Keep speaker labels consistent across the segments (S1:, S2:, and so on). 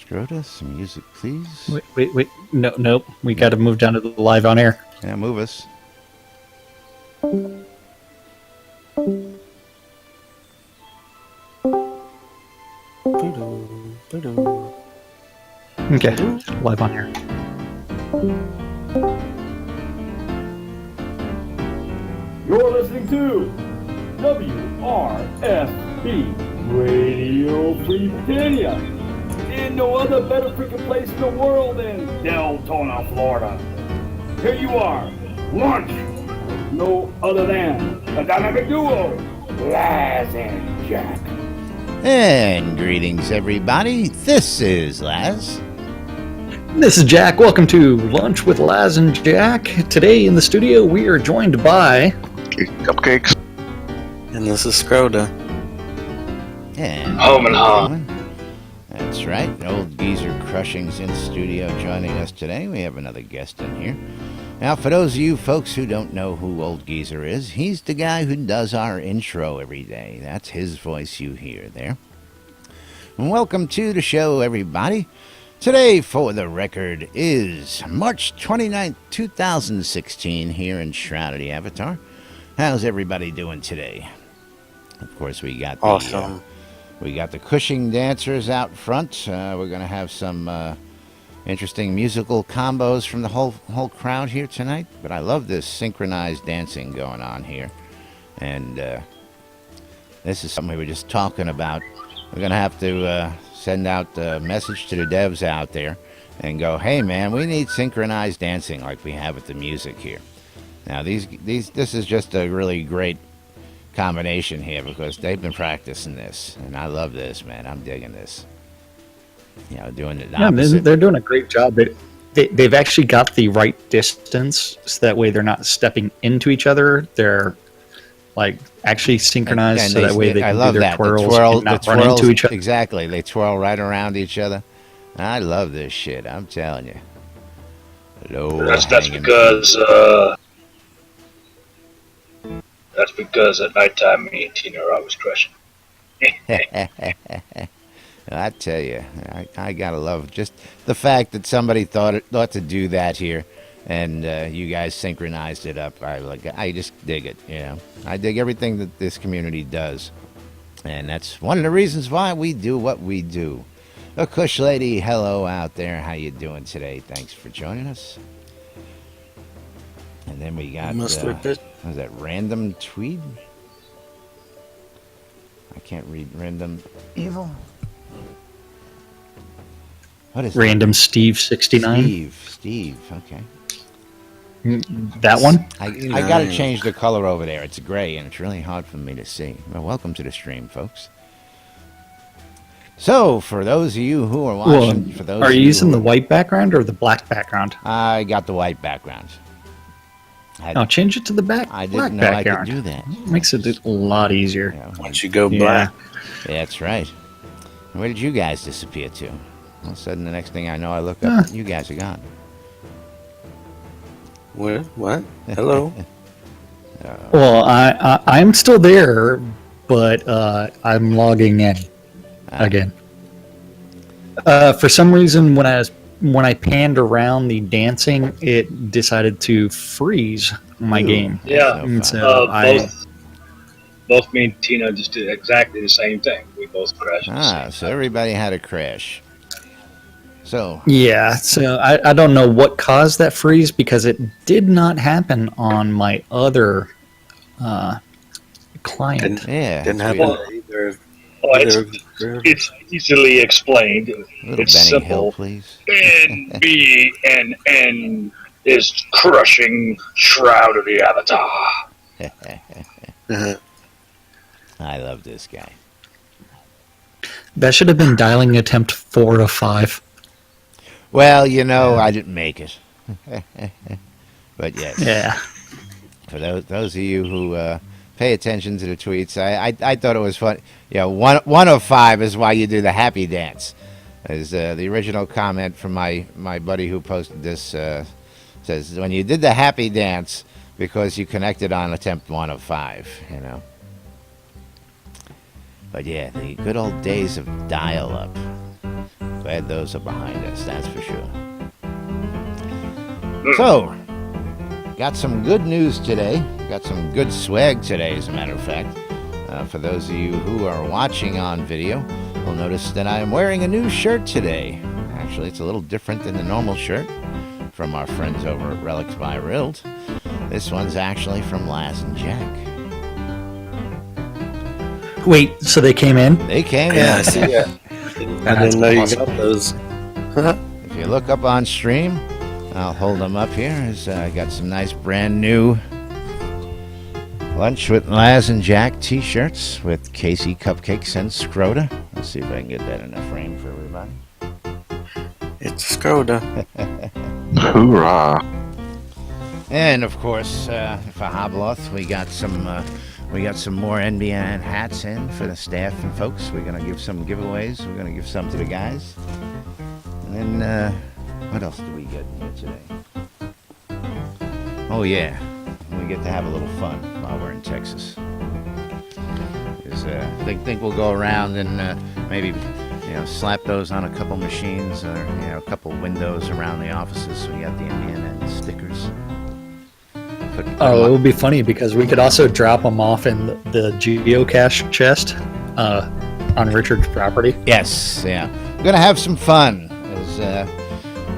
S1: Shroud, some music, please.
S2: Wait. No, nope. We got to move down to the live on air.
S1: Yeah, move us.
S2: Okay, live on air.
S3: You're listening to WRFB Radio Free Virginia. In no other better freaking place in the world than Deltona, Florida. Here you are, lunch, no other than the dynamic duo, Laz and Jack.
S1: And greetings, everybody. This is Laz.
S2: This is Jack. Welcome to Lunch with Laz and Jack. Today in the studio, we are joined by
S4: Cupcakes.
S5: And this is Shroud.
S1: And
S4: Home and home.
S1: That's right. Old Geezer Crushing's in studio joining us today. We have another guest in here. Now, for those of you folks who don't know who Old Geezer is, he's the guy who does our intro every day. That's his voice you hear there. And welcome to the show, everybody. Today, for the record, is March 29th, 2016, here in Shroud of the Avatar. How's everybody doing today? Of course, we got the,
S5: Awesome.
S1: we got the Cushing dancers out front. We're going to have some interesting musical combos from the whole crowd here tonight. But I love this synchronized dancing going on here. And this is something we were just talking about. We're going to have to send out a message to the devs out there and go, hey, man, we need synchronized dancing like we have with the music here. Now, this is just a really great combination here because they've been practicing this, and I love this, man. I'm digging this. You know, doing it opposite.
S2: they're doing a great job. They've actually got the right distance, so that way they're not stepping into each other. They're like actually synchronized,
S1: and
S2: so that way they
S1: I
S2: can
S1: love
S2: do their
S1: that.
S2: twirls and not run
S1: twirls,
S2: into each other.
S1: Exactly, they twirl right around each other. I love this shit. I'm telling you.
S4: That's because at nighttime me and Tina are always crushing.
S1: I tell you, I gotta love just the fact that somebody thought to do that here, and you guys synchronized it up. I just dig it. You know, I dig everything that this community does, and that's one of the reasons why we do what we do. A Kush lady, hello out there. How you doing today? Thanks for joining us. And then we got was that Random Tweed? I can't read Random Evil. What is
S2: Random
S1: that?
S2: Steve 69.
S1: Steve. Okay.
S2: That one.
S1: I got to change the color over there. It's gray and it's really hard for me to see. Well, welcome to the stream, folks. So, for those of you who are watching,
S2: Are you using the white background or the black background?
S1: I got the white background.
S2: No, change it to the black
S1: didn't know
S2: background.
S1: I could do that.
S2: Makes it a lot easier.
S1: Yeah,
S5: Once you go black.
S1: that's right. Where did you guys disappear to? All of a sudden, the next thing I know, I look up, you guys are gone.
S5: What? Hello?
S2: Well, I'm still there, but I'm logging in again. For some reason, when I panned around the dancing, it decided to freeze my game.
S4: Yeah,
S1: No
S2: so
S4: both me and Tina just did exactly the same thing. We both crashed.
S1: So everybody had a crash. So
S2: I don't know what caused that freeze because it did not happen on my other client.
S5: Didn't
S1: it's
S5: happen
S1: weird.
S5: either.
S4: It's easily explained.
S1: Little
S4: It's
S1: Benny
S4: simple.
S1: Hill, please.
S4: NBNN is crushing Shroud of the Avatar.
S1: I love this guy.
S2: That should have been dialing attempt 4 of 5.
S1: Well, you know, I didn't make it. But yes.
S2: Yeah.
S1: For those of you who pay attention to the tweets, I thought it was fun. You know, one of 5 is why you do the happy dance. As the original comment from my buddy who posted this says, when you did the happy dance because you connected on attempt 1 of 5, you know. But yeah, the good old days of dial-up. Glad those are behind us, that's for sure. So, got some good news today. Got some good swag today, as a matter of fact. For those of you who are watching on video, you'll notice that I am wearing a new shirt today. Actually, it's a little different than the normal shirt from our friends over at Relics by Rild. This one's actually from Laz and Jack.
S2: Wait, so they came in?
S1: They came
S5: Yeah, I
S1: in.
S5: see that. I didn't know you got those.
S1: If you look up on stream, I'll hold them up here. I got some nice brand new Lunch with Laz and Jack t-shirts with Casey Cupcakes and Scroda. Let's see if I can get that in a frame for everybody.
S5: It's Scroda.
S6: Hoorah!
S1: And of course, for Hobloth, we got some more NBNN hats in for the staff and folks. We're gonna give some giveaways. We're gonna give some to the guys. And then, what else do we get in here today? Oh yeah, we get to have a little fun while we're in Texas. I think we'll go around and maybe slap those on a couple machines or a couple windows around the offices. So we got the NBNN stickers.
S2: Oh, it would be funny because we could also drop them off in the geocache chest on Richard's property.
S1: Yes, yeah. We're gonna have some fun.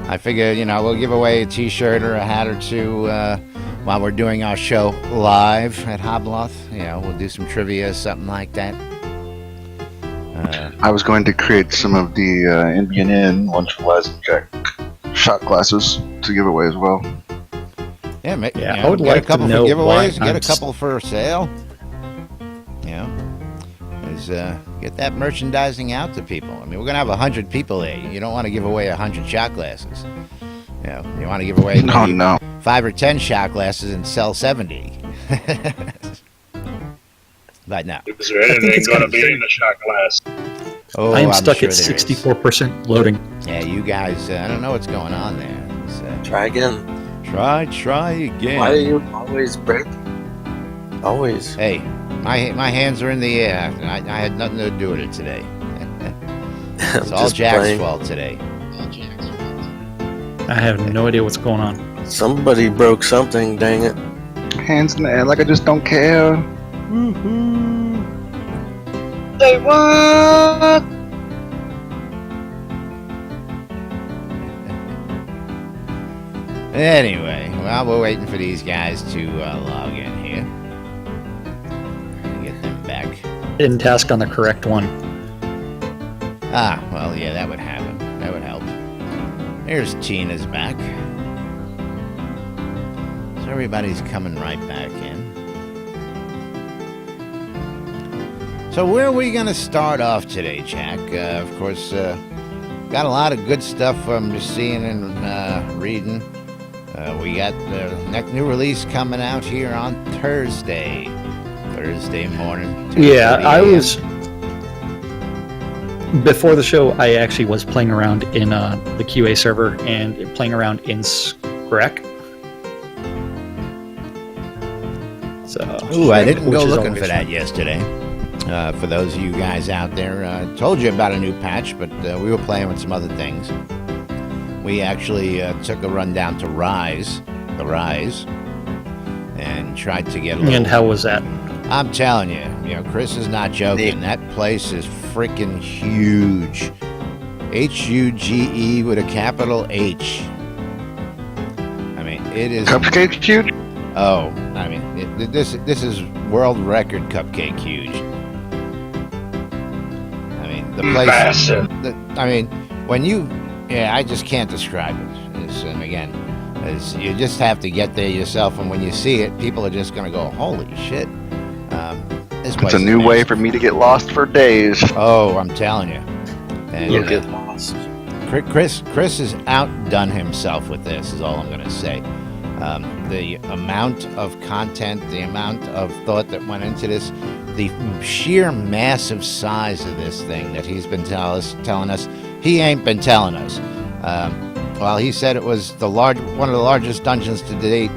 S1: I figure we'll give away a T-shirt or a hat or two while we're doing our show live at Hobloth. We'll do some trivia, something like that.
S6: I was going to create some of the NBNN Lunch with Laz and Jack shot glasses to give away as well.
S1: Yeah,
S2: I would
S1: get
S2: like
S1: a couple
S2: to
S1: for
S2: know
S1: giveaways,
S2: why
S1: get a couple for sale. Get that merchandising out to people. I mean, we're gonna have 100 people there. You don't want to give away 100 shot glasses. You want to give away
S6: No.
S1: 5 or 10 shot glasses and sell 70. But no.
S4: Is there anything going to be in the shot glass?
S1: Oh,
S2: I'm stuck
S1: sure
S2: at
S1: there is.
S2: 64% loading.
S1: Yeah, you guys, I don't know what's going on there.
S5: Try again.
S1: Try again.
S5: Why do you always break? Always.
S1: Hey, my hands are in the air. I had nothing to do with it today. It's all
S5: Just
S1: Jack's
S5: playing.
S1: fault today.
S2: I have no idea what's going on.
S5: Somebody broke something, dang it.
S6: Hands in the air like I just don't care.
S5: Say what?
S1: Anyway, while we're waiting for these guys to log in here, get them back.
S2: Didn't task on the correct one.
S1: Well, yeah, that would happen. That would help. Here's Tina's back. So everybody's coming right back in. So where are we going to start off today, Jack? Of course, got a lot of good stuff I'm just seeing and reading. We got the next new release coming out here on Thursday morning.
S2: Yeah,
S1: 10:30
S2: I
S1: a.m.
S2: was... Before the show, I actually was playing around in the QA server and playing around in Screc. So,
S1: Ooh, I didn't
S2: which
S1: go
S2: is
S1: looking
S2: always
S1: for that
S2: fun.
S1: yesterday. For those of you guys out there, told you about a new patch, but we were playing with some other things. We actually took a run down to the Rise, and tried to get a little...
S2: And how was that?
S1: I'm telling you, Chris is not joking. That place is freaking huge. Huge with a capital H. I mean, it is...
S6: Cupcake huge?
S1: Oh, I mean, this is world record cupcake huge. I mean, the place...
S4: Massive.
S1: When you... Yeah, I just can't describe it. And again, you just have to get there yourself, and when you see it, people are just going to go, holy shit. This place
S6: It's a
S1: is
S6: new way
S1: massive.
S6: for me to get lost for days.
S1: Oh, I'm telling you. And,
S5: You'll get lost.
S1: Chris has outdone himself with this, is all I'm going to say. The amount of content, the amount of thought that went into this, the sheer massive size of this thing that he's been telling us, he ain't been telling us. While he said it was one of the largest dungeons to date,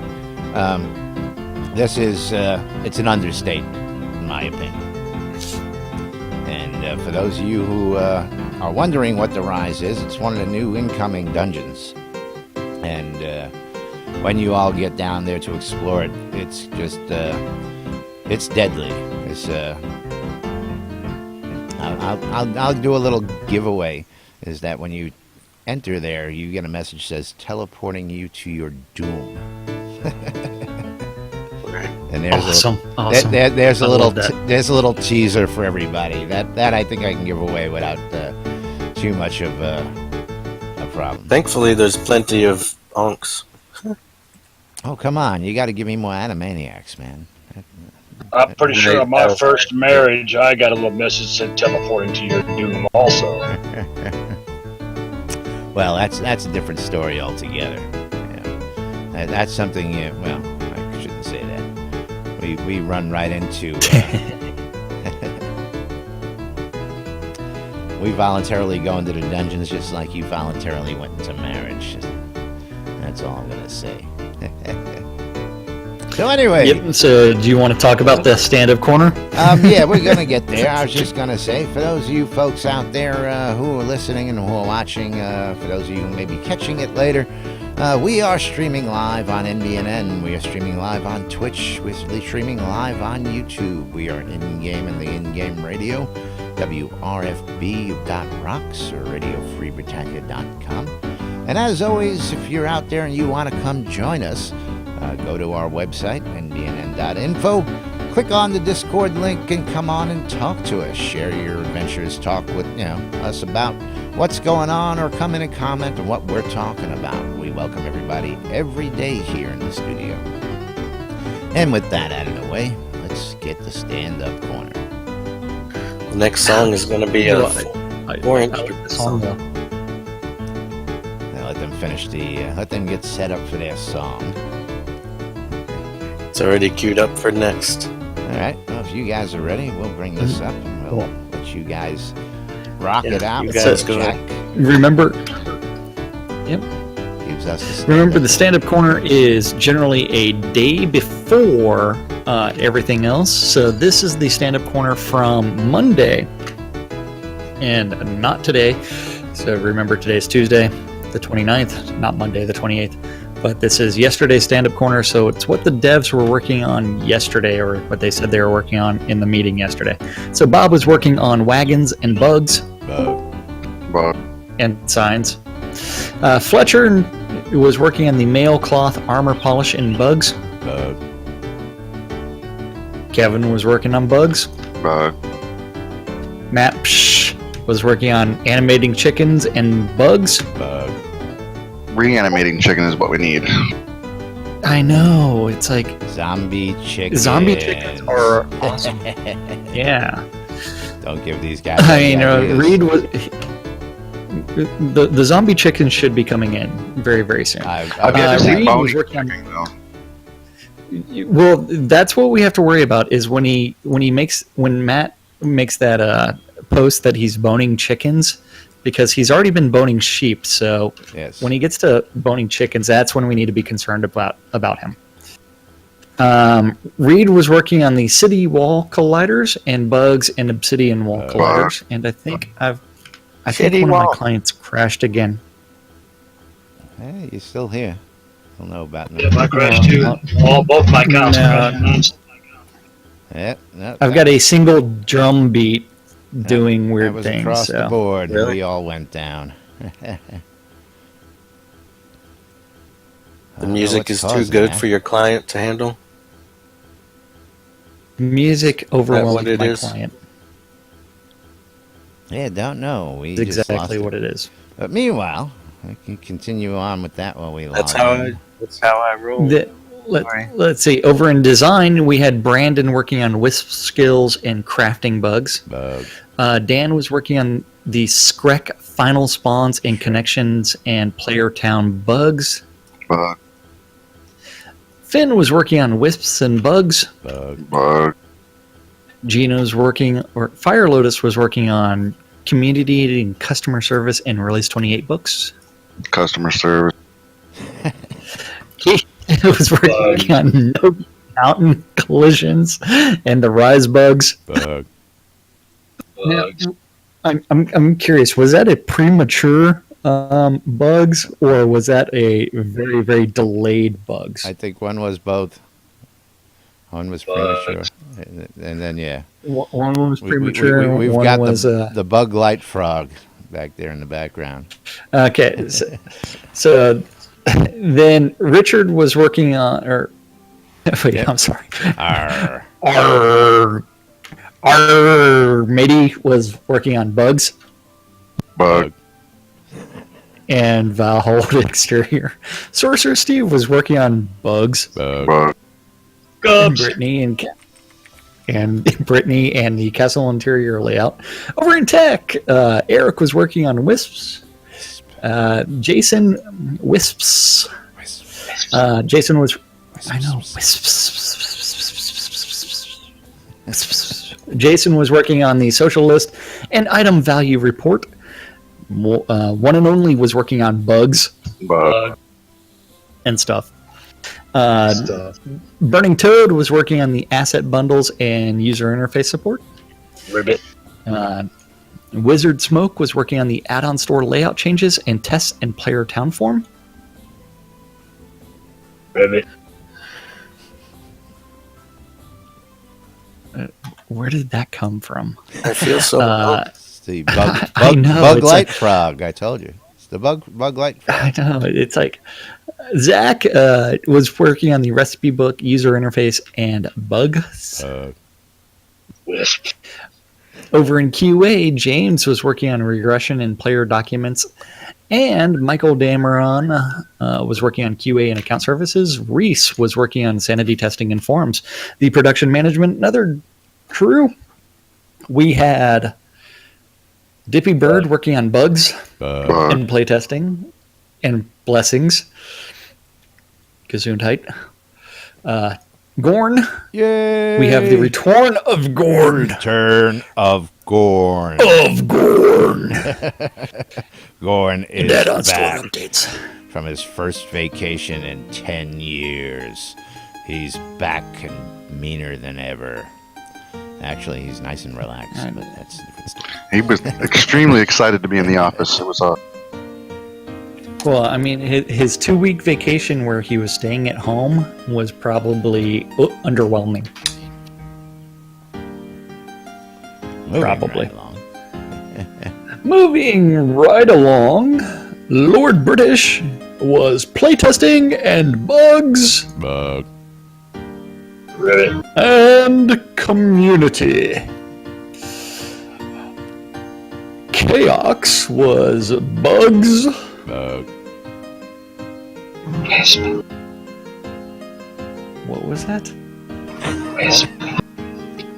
S1: this is it's an understatement, in my opinion. And for those of you who are wondering what the Rise is, it's one of the new incoming dungeons. And when you all get down there to explore it, it's just, it's deadly. It's, I'll do a little giveaway, is that when you enter there, you get a message that says, teleporting you to your doom. And there's
S2: Awesome.
S1: there's
S2: I
S1: a little
S2: love that.
S1: there's a little teaser for everybody. That I think I can give away without too much of a problem.
S5: Thankfully, there's plenty of onks.
S1: Oh, come on, you got to give me more Animaniacs, man.
S4: I'm pretty sure on my first marriage, I got a little message that said teleporting to your doom also.
S1: Well, that's a different story altogether. Yeah. That's something. Well, I shouldn't say that. We run right into. We voluntarily go into the dungeons just like you voluntarily went into marriage. That's all I'm gonna say. So anyway.
S2: Yep. So, do you want to talk about the stand-up corner?
S1: Yeah, we're going to get there. I was just going to say, for those of you folks out there who are listening and who are watching, for those of you who may be catching it later, we are streaming live on NBNN. We are streaming live on Twitch. We're streaming live on YouTube. We are in-game in the in-game radio, WRFB.rocks or RadioFreeBritannia.com. And as always, if you're out there and you want to come join us, go to our website, nbnn.info. Click on the Discord link and come on and talk to us. Share your adventures. Talk with us about what's going on, or come in and comment on what we're talking about. We welcome everybody every day here in the studio. And with that out of the way, let's get the stand-up corner.
S5: The next song is going to be a four-inch
S2: Song,
S5: song.
S1: Now let them finish let them get set up for their song.
S5: It's already queued up for next.
S1: All right. Well, if you guys are ready, we'll bring this up and we'll let you guys rock it out.
S5: you guys go
S1: Jack
S2: Remember,
S1: gives us
S2: remember the stand-up corner is generally a day before everything else. So this is the stand-up corner from Monday, and not today. So remember, today's Tuesday, the 29th, not Monday, the 28th. But this is yesterday's stand-up corner, so it's what the devs were working on yesterday, or what they said they were working on in the meeting yesterday. So Bob was working on wagons and bugs and signs. Fletcher was working on the mail cloth armor polish and bugs. Kevin was working on bugs. Matt was working on animating chickens and bugs.
S6: Reanimating chicken is what we need.
S2: I know, it's like
S1: zombie chickens.
S2: zombie chickens are awesome. Yeah.
S1: Don't give these guys.
S2: I
S1: any
S2: mean,
S1: ideas.
S2: Reed was the zombie chickens should be coming in very, very soon.
S6: I've yet to see
S2: Reed
S6: bone
S2: was working on.
S6: chicken, though.
S2: Well, that's what we have to worry about is when Matt makes that post that he's boning chickens, because he's already been boning sheep. So
S1: Yes.
S2: when he gets to boning chickens, that's when we need to be concerned about him. Reed was working on the city wall colliders and bugs and obsidian wall colliders, and I think I think one of my clients crashed again.
S1: Hey, you're still here. Don't know about
S4: Yeah, my crash too. Both my accounts crashed.
S1: Yeah, no,
S2: I've got a single drum beat doing
S1: that
S2: weird
S1: was
S2: things.
S1: across the
S2: So.
S1: board.
S5: Really?
S1: We all went down.
S5: The music is too good for your client to handle.
S2: Music
S5: what
S2: overwhelmed
S5: it
S2: my
S5: is?
S2: client.
S1: Yeah, don't know. We
S2: That's
S1: just
S2: exactly
S1: lost
S2: what it is.
S1: But meanwhile, I can continue on with that while we
S5: That's
S1: log
S5: how
S1: in.
S5: That's how I roll.
S2: Let's see. Over in design, we had Brandon working on wisp skills and crafting bugs.
S1: Bug.
S2: Dan was working on the Screc final spawns and connections and player town bugs. Finn was working on wisps and bugs.
S1: Bug.
S2: Gino's working, or Fire Lotus was working on community and customer service and Release 28 books.
S6: Customer service.
S2: He was working on no mountain collisions and the rise bugs.
S1: Bug.
S2: Now, I'm curious. Was that a premature bugs, or was that a very, very delayed bugs?
S1: I think one was both. One was premature, and then yeah,
S2: One was premature.
S1: We've
S2: one
S1: got
S2: was
S1: the bug light frog back there in the background.
S2: okay. So then Richard was working on, or wait,
S1: Yep.
S2: I'm sorry.
S1: Arr.
S2: Our matey was working on bugs,
S6: Bug.
S2: and Valhold exterior. Sorcerer Steve was working on bugs.
S6: Bug.
S2: And Brittany and Brittany and the castle interior layout. Over in tech, Eric was working on wisps. Jason wisps. Jason was. I know wisps. Jason was working on the social list and item value report. One and only was working on bugs
S6: Bug.
S2: and stuff. Burning Toad was working on the asset bundles and user interface support.
S4: Ribbit.
S2: Wizard Smoke was working on the add-on store layout changes and tests and player town form.
S4: Ribbit.
S2: Where did that come from?
S5: I feel so.
S1: It's the bug
S2: I know,
S1: bug
S2: it's
S1: light
S2: like-
S1: frog. I told you, it's the bug light frog.
S2: I know, it's like Zach was working on the recipe book, user interface, and bugs.
S4: Wisp.
S2: Over in QA, James was working on regression and player documents, and Michael Dameron was working on QA and account services. Reese was working on sanity testing and forums. The production management and other crew, we had Dippy Bird working on bugs
S6: Bug.
S2: and playtesting and blessings. Gesundheit. Gorn.
S1: Yay!
S2: We have the return of Gorn.
S1: Return of Gorn.
S2: Of Gorn.
S1: Gorn is
S2: That on store
S1: back
S2: updates.
S1: from his first vacation in 10 years. He's back and meaner than ever. Actually, he's nice and relaxed, but that's a different story.
S6: He was extremely excited to be in the office. It was
S2: Well, I mean, his 2-week vacation where he was staying at home was probably underwhelming.
S1: Moving
S2: Probably.
S1: right along.
S2: Moving right along, Lord British was playtesting and bugs
S1: Bug.
S4: Ribbit.
S2: and community. Chaos was bugs.
S1: Bug.
S4: Wisp.
S2: What was that?
S4: Wisp.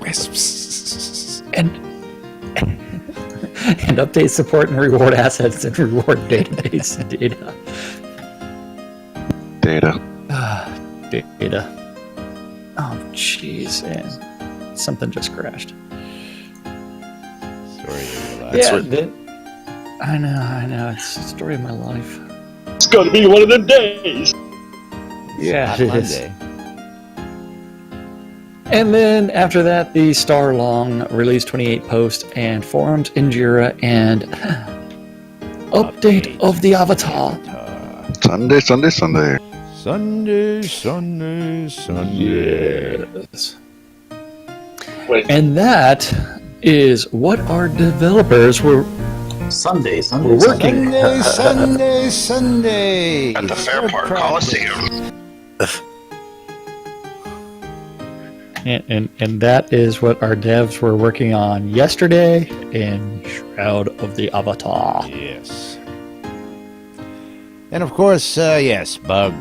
S1: Wisps.
S2: And and update support and reward assets and reward database data.
S6: data.
S2: Data. Oh, jeez. And something just crashed.
S1: Story of your life.
S2: Yeah, I know. It's the story of my life.
S4: It's gonna be one of them days.
S2: Yeah,
S1: Hot
S2: it is.
S1: Monday.
S2: And then after that, the Star-Long released 28 posts and forums in Jira and update of the avatar.
S6: Sunday, Sunday, Sunday.
S1: Sunday, Sunday, Sunday.
S2: Yes.
S4: Wait.
S2: And that is what our developers were
S5: Sunday.
S2: working.
S1: Sunday, Sunday, Sunday.
S6: At the Fairpark Coliseum.
S2: And that is what our devs were working on yesterday in Shroud of the Avatar.
S1: Yes. And of course, yes, bug.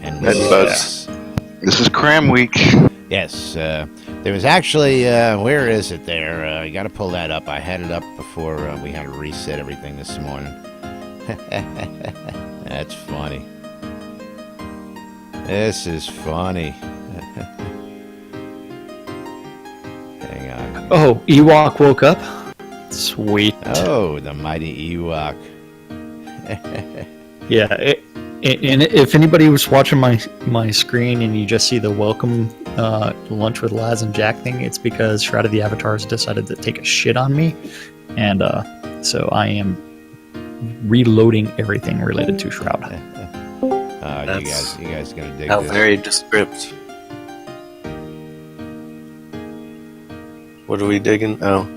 S1: And
S6: That's
S1: yes.
S6: This is Cram Week.
S1: Yes, there was actually, where is it there? You got to pull that up. I had it up before we had to reset everything this morning. That's funny. This is funny. Hang on.
S2: Oh, Ewok woke up? Sweet.
S1: Oh, the mighty Ewok.
S2: Yeah, and if anybody was watching my screen and you just see the welcome lunch with Laz and Jack thing, it's because Shroud of the Avatars decided to take a shit on me, and so I am reloading everything related to Shroud.
S1: You guys gonna dig
S5: How
S1: this?
S5: very descriptive. What are we digging? Oh.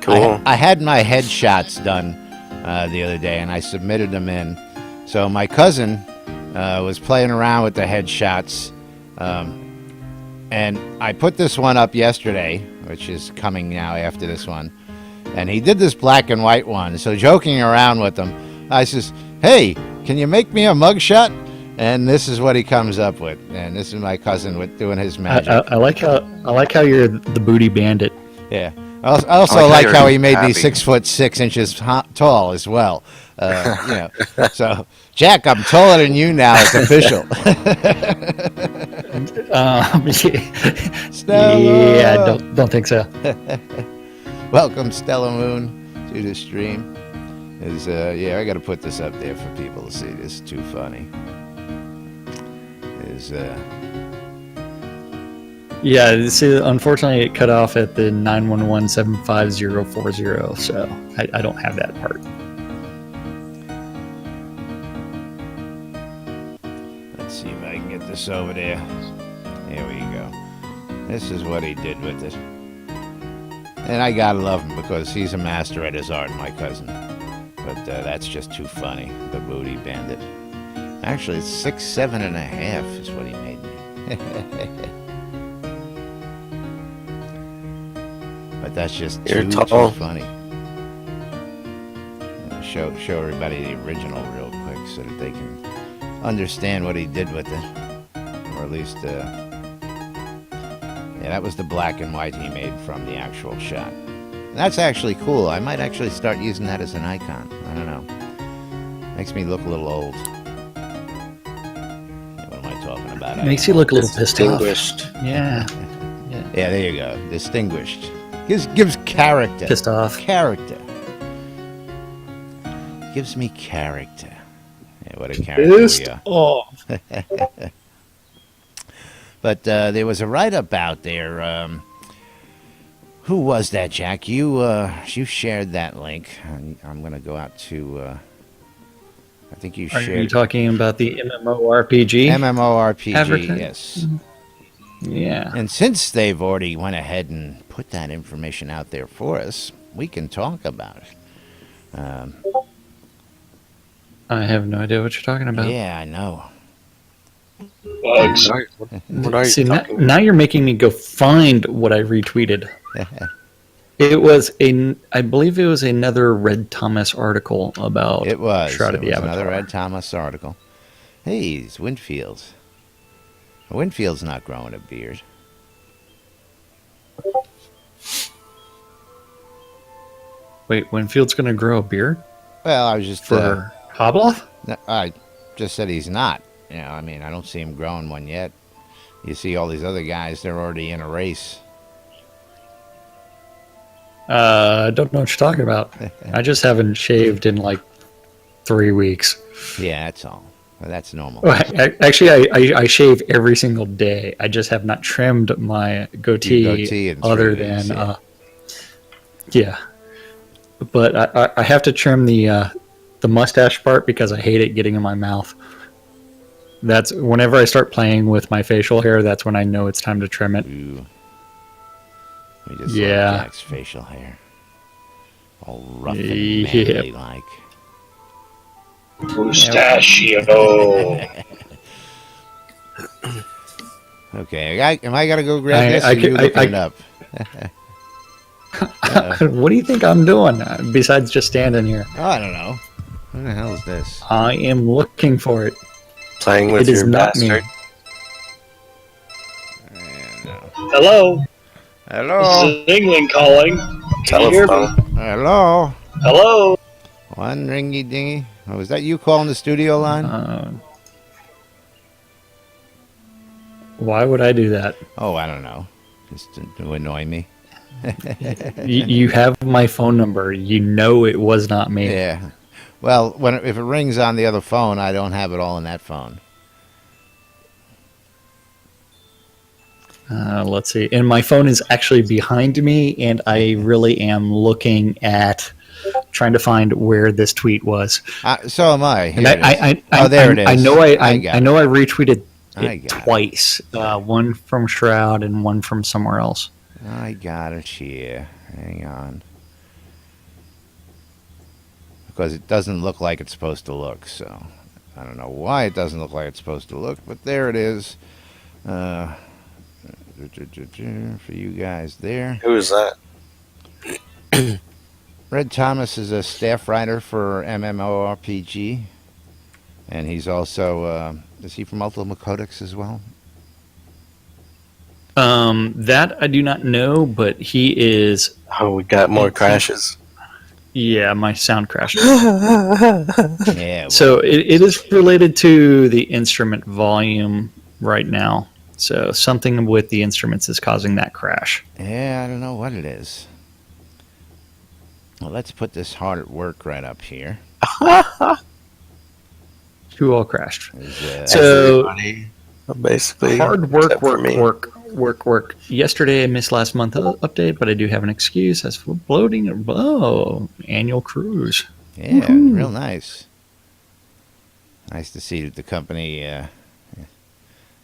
S5: Cool.
S1: I had my headshots done the other day, and I submitted them in. So my cousin was playing around with the headshots, and I put this one up yesterday, which is coming now after this one. And he did this black and white one. So joking around with him, I says, "Hey, can you make me a mugshot?" And this is what he comes up with. And this is my cousin doing his magic.
S2: I like how you're the booty bandit.
S1: Yeah. I also
S6: I
S1: like
S6: like
S1: how
S6: how
S1: he
S6: you're
S1: made me
S6: happy.
S1: 6'6" tall as well. So Jack, I'm taller than you now. It's official. Stella.
S2: Yeah, don't think so.
S1: Welcome, Stella Moon, to the stream. I got to put this up there for people to see. This is too funny.
S2: Yeah, see, unfortunately, it cut off at the 911-75040, so I don't have that part.
S1: Let's see if I can get this over there. There we go. This is what he did with it. And I gotta love him because he's a master at his art, my cousin. But that's just too funny, the booty bandit. Actually, it's 6'7.5" is what he made me. But that's just too funny. Show everybody the original real quick so that they can understand what he did with it. Or at least, that was the black and white he made from the actual shot. And that's actually cool. I might actually start using that as an icon. I don't know. Makes me look a little old. What am I talking about?
S2: It makes you look a little pissed off.
S5: Distinguished.
S2: Yeah.
S1: Yeah, there you go. Distinguished. Gives character.
S2: Pissed off.
S1: Character. Gives me character. Yeah, what a character
S2: Pissed
S1: we are.
S2: off.
S1: But there was a write-up out there. Who was that, Jack? You shared that link. I'm going to go out to... I think you
S2: Are
S1: shared...
S2: you talking about the MMORPG?
S1: MMORPG,
S2: Advertise-
S1: yes.
S2: Yeah.
S1: And since they've already went ahead and put that information out there for us, we can talk about it.
S2: I have no idea what you're talking about.
S1: Yeah, I know.
S4: Bugs.
S5: What are you
S2: See,
S5: talking
S2: now you're making me go find what I retweeted. It was I believe it was another Red Thomas article about
S1: It was.
S2: Shroud of the Avatar.
S1: Another Ed Thomas article. Hey, it's Winfield's. Winfield's not growing a beard.
S2: Wait, Winfield's going to grow a beard
S1: Well, I was just...
S2: for Hobloth?
S1: No, I just said he's not. I mean, I don't see him growing one yet. You see all these other guys, they're already in a race.
S2: I don't know what you're talking about. I just haven't shaved in like 3 weeks.
S1: Yeah, that's all. Well, that's normal.
S2: Well, actually, I shave every single day. I just have not trimmed my goatee,
S1: goatee in 3
S2: other
S1: weeks,
S2: than yeah. But I have to trim the mustache part because I hate it getting in my mouth. That's whenever I start playing with my facial hair. That's when I know it's time to trim it.
S1: Ooh. We just
S2: Yeah.
S1: saw Jack's facial hair. All rough and
S2: Yep.
S1: manly like.
S4: Mustachio.
S1: Okay, am I gonna go grab
S2: I-
S1: this?
S2: I
S1: or you
S2: could-
S1: looking
S2: I-
S1: it up?
S2: What do you think I'm doing besides just standing here?
S1: Oh, I don't know. What the hell is this?
S2: I am looking for it.
S5: Playing with
S2: It is
S5: your
S2: not me.
S5: bastard.
S4: Hello.
S1: Hello.
S4: This is England calling. Can you hear me?
S5: Telephone.
S1: Hello.
S4: Hello.
S1: One ringy dingy. Oh, was that you calling the studio line?
S2: Why would I do that?
S1: Oh, I don't know. Just to annoy me.
S2: You have my phone number. You know it was not me.
S1: Yeah. Well, if it rings on the other phone, I don't have it all in that phone.
S2: Let's see. And my phone is actually behind me, and I really am looking at trying to find where this tweet was.
S1: So am I. Here
S2: And
S1: there it is.
S2: I know I
S1: got
S2: know I retweeted
S1: I
S2: it
S1: got
S2: twice. One from Shroud and one from somewhere else.
S1: I got it here. Hang on. Because it doesn't look like it's supposed to look, so I don't know why it doesn't look like it's supposed to look, but there it is. For you guys there.
S5: Who is that?
S1: Red Thomas is a staff writer for MMORPG, and he's also, is he from Ultima Codex as well?
S2: That I do not know, but he is.
S5: Oh, we got more crashes.
S2: Yeah, my sound crashed.
S1: Yeah. Well,
S2: So it is related to the instrument volume right now. So something with the instruments is causing that crash.
S1: yeah, I don't know what it is. Well, let's put this hard at work right up here.
S2: Who all crashed?
S1: Is,
S2: So
S5: Everybody, basically.
S2: hard work,
S5: except for me.
S2: work. Yesterday I missed last month's update, but I do have an excuse as for bloating. Annual cruise.
S1: yeah, real nice. Nice to see that the company. I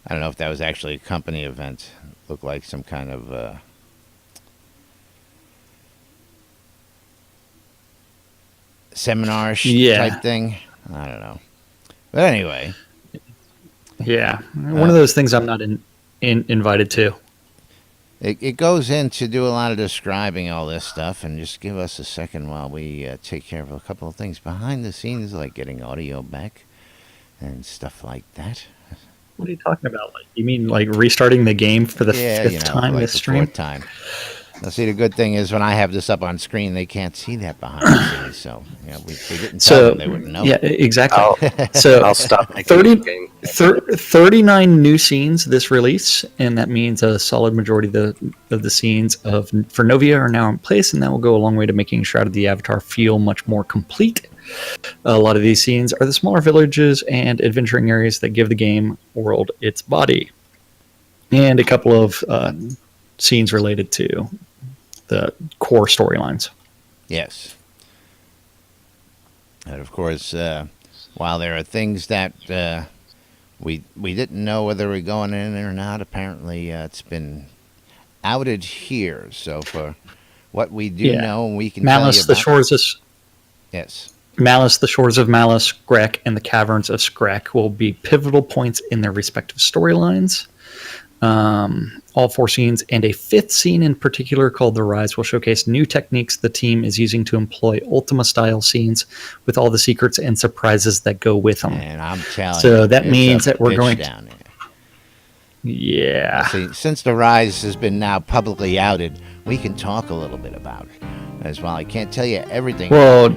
S1: don't know if that was actually a company event. Looked like some kind of seminar type thing. I don't know. But anyway,
S2: Yeah, one of those things I'm not invited to.
S1: it goes in to do a lot of describing all this stuff, and just give us a second while we take care of a couple of things behind the scenes, like getting audio back and stuff like that.
S2: What are you talking about? Like, you mean like restarting the game for the fifth time
S1: like
S2: this
S1: the
S2: stream?
S1: fourth time. Now, see, the good thing is when I have this up on screen, they can't see that behind the scenes. So, we didn't tell them, they wouldn't know.
S2: Yeah, exactly.
S5: I'll stop making
S2: 30
S5: the game.
S2: 39 new scenes this release, and that means a solid majority of the scenes for Novia are now in place, and that will go a long way to making Shroud of the Avatar feel much more complete. A lot of these scenes are the smaller villages and adventuring areas that give the game world its body, and a couple of scenes related to the core storylines.
S1: Yes. And of course, while there are things that we didn't know whether we're going in or not, apparently it's been outed here. So for what we do know, we can
S2: Malice,
S1: tell
S2: the
S1: you
S2: shores of
S1: yes.
S2: Malice, the shores of Malice, Skrek, and the caverns of Skrek will be pivotal points in their respective storylines. All four scenes and a fifth scene in particular called The Rise will showcase new techniques the team is using to employ Ultima-style scenes with all the secrets and surprises that go with them.
S1: And I'm telling you,
S2: So that
S1: it's
S2: means
S1: a
S2: that we're
S1: bitch
S2: going
S1: down there.
S2: Yeah.
S1: See, since The Rise has been now publicly outed, we can talk a little bit about it. As well, I can't tell you everything.
S2: Well,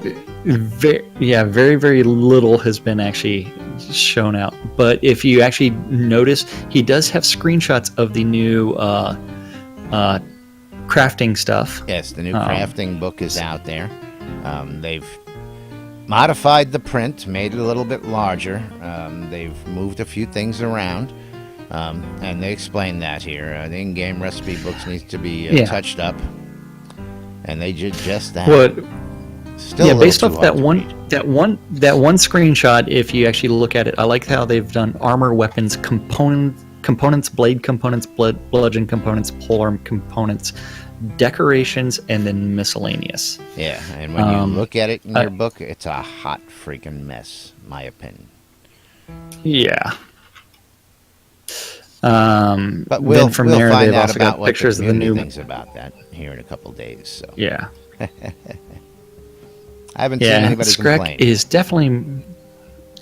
S2: very, very little has been actually shown out. But if you actually notice, he does have screenshots of the new crafting stuff.
S1: Yes, the new crafting book is out there. They've modified the print, made it a little bit larger. They've moved a few things around. And they explain that here. The in-game recipe books needs to be touched up. And they did just that. Still
S2: based off that one screenshot, if you actually look at it, I like how they've done armor, weapons, components, blade components, bludgeon components, polearm components, decorations, and then miscellaneous.
S1: Yeah, and when you look at it in your book, it's a hot freaking mess, my opinion.
S2: Yeah.
S1: But we'll
S2: from
S1: we'll
S2: there,
S1: find
S2: they've
S1: out
S2: also
S1: about
S2: got
S1: what
S2: pictures
S1: the
S2: of the
S1: community
S2: new
S1: thinks about that here in a couple days. So
S2: Yeah.
S1: I haven't seen anybody
S2: Skrek
S1: complain.
S2: is definitely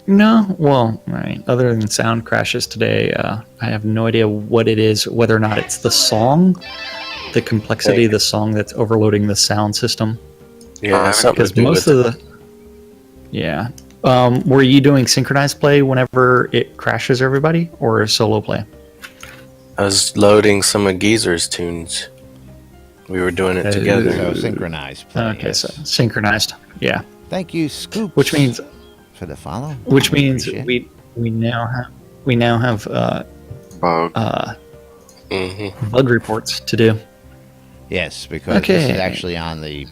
S2: right. Other than sound crashes today, I have no idea what it is. Whether or not it's the song, the complexity of the song that's overloading the sound system.
S5: Yeah, something
S2: Because most of the were you doing synchronized play whenever it crashes everybody, or solo play?
S5: I was loading some of Geezer's tunes. We were doing it together.
S1: So synchronized. Play,
S2: Okay,
S1: yes.
S2: so synchronized. Yeah.
S1: Thank you, Scoop.
S2: Which means
S1: for the follow.
S2: Which means
S1: Appreciate it.
S2: we now have
S6: Bug.
S2: bug reports to do.
S1: Yes, because this is
S2: Okay.
S1: actually on the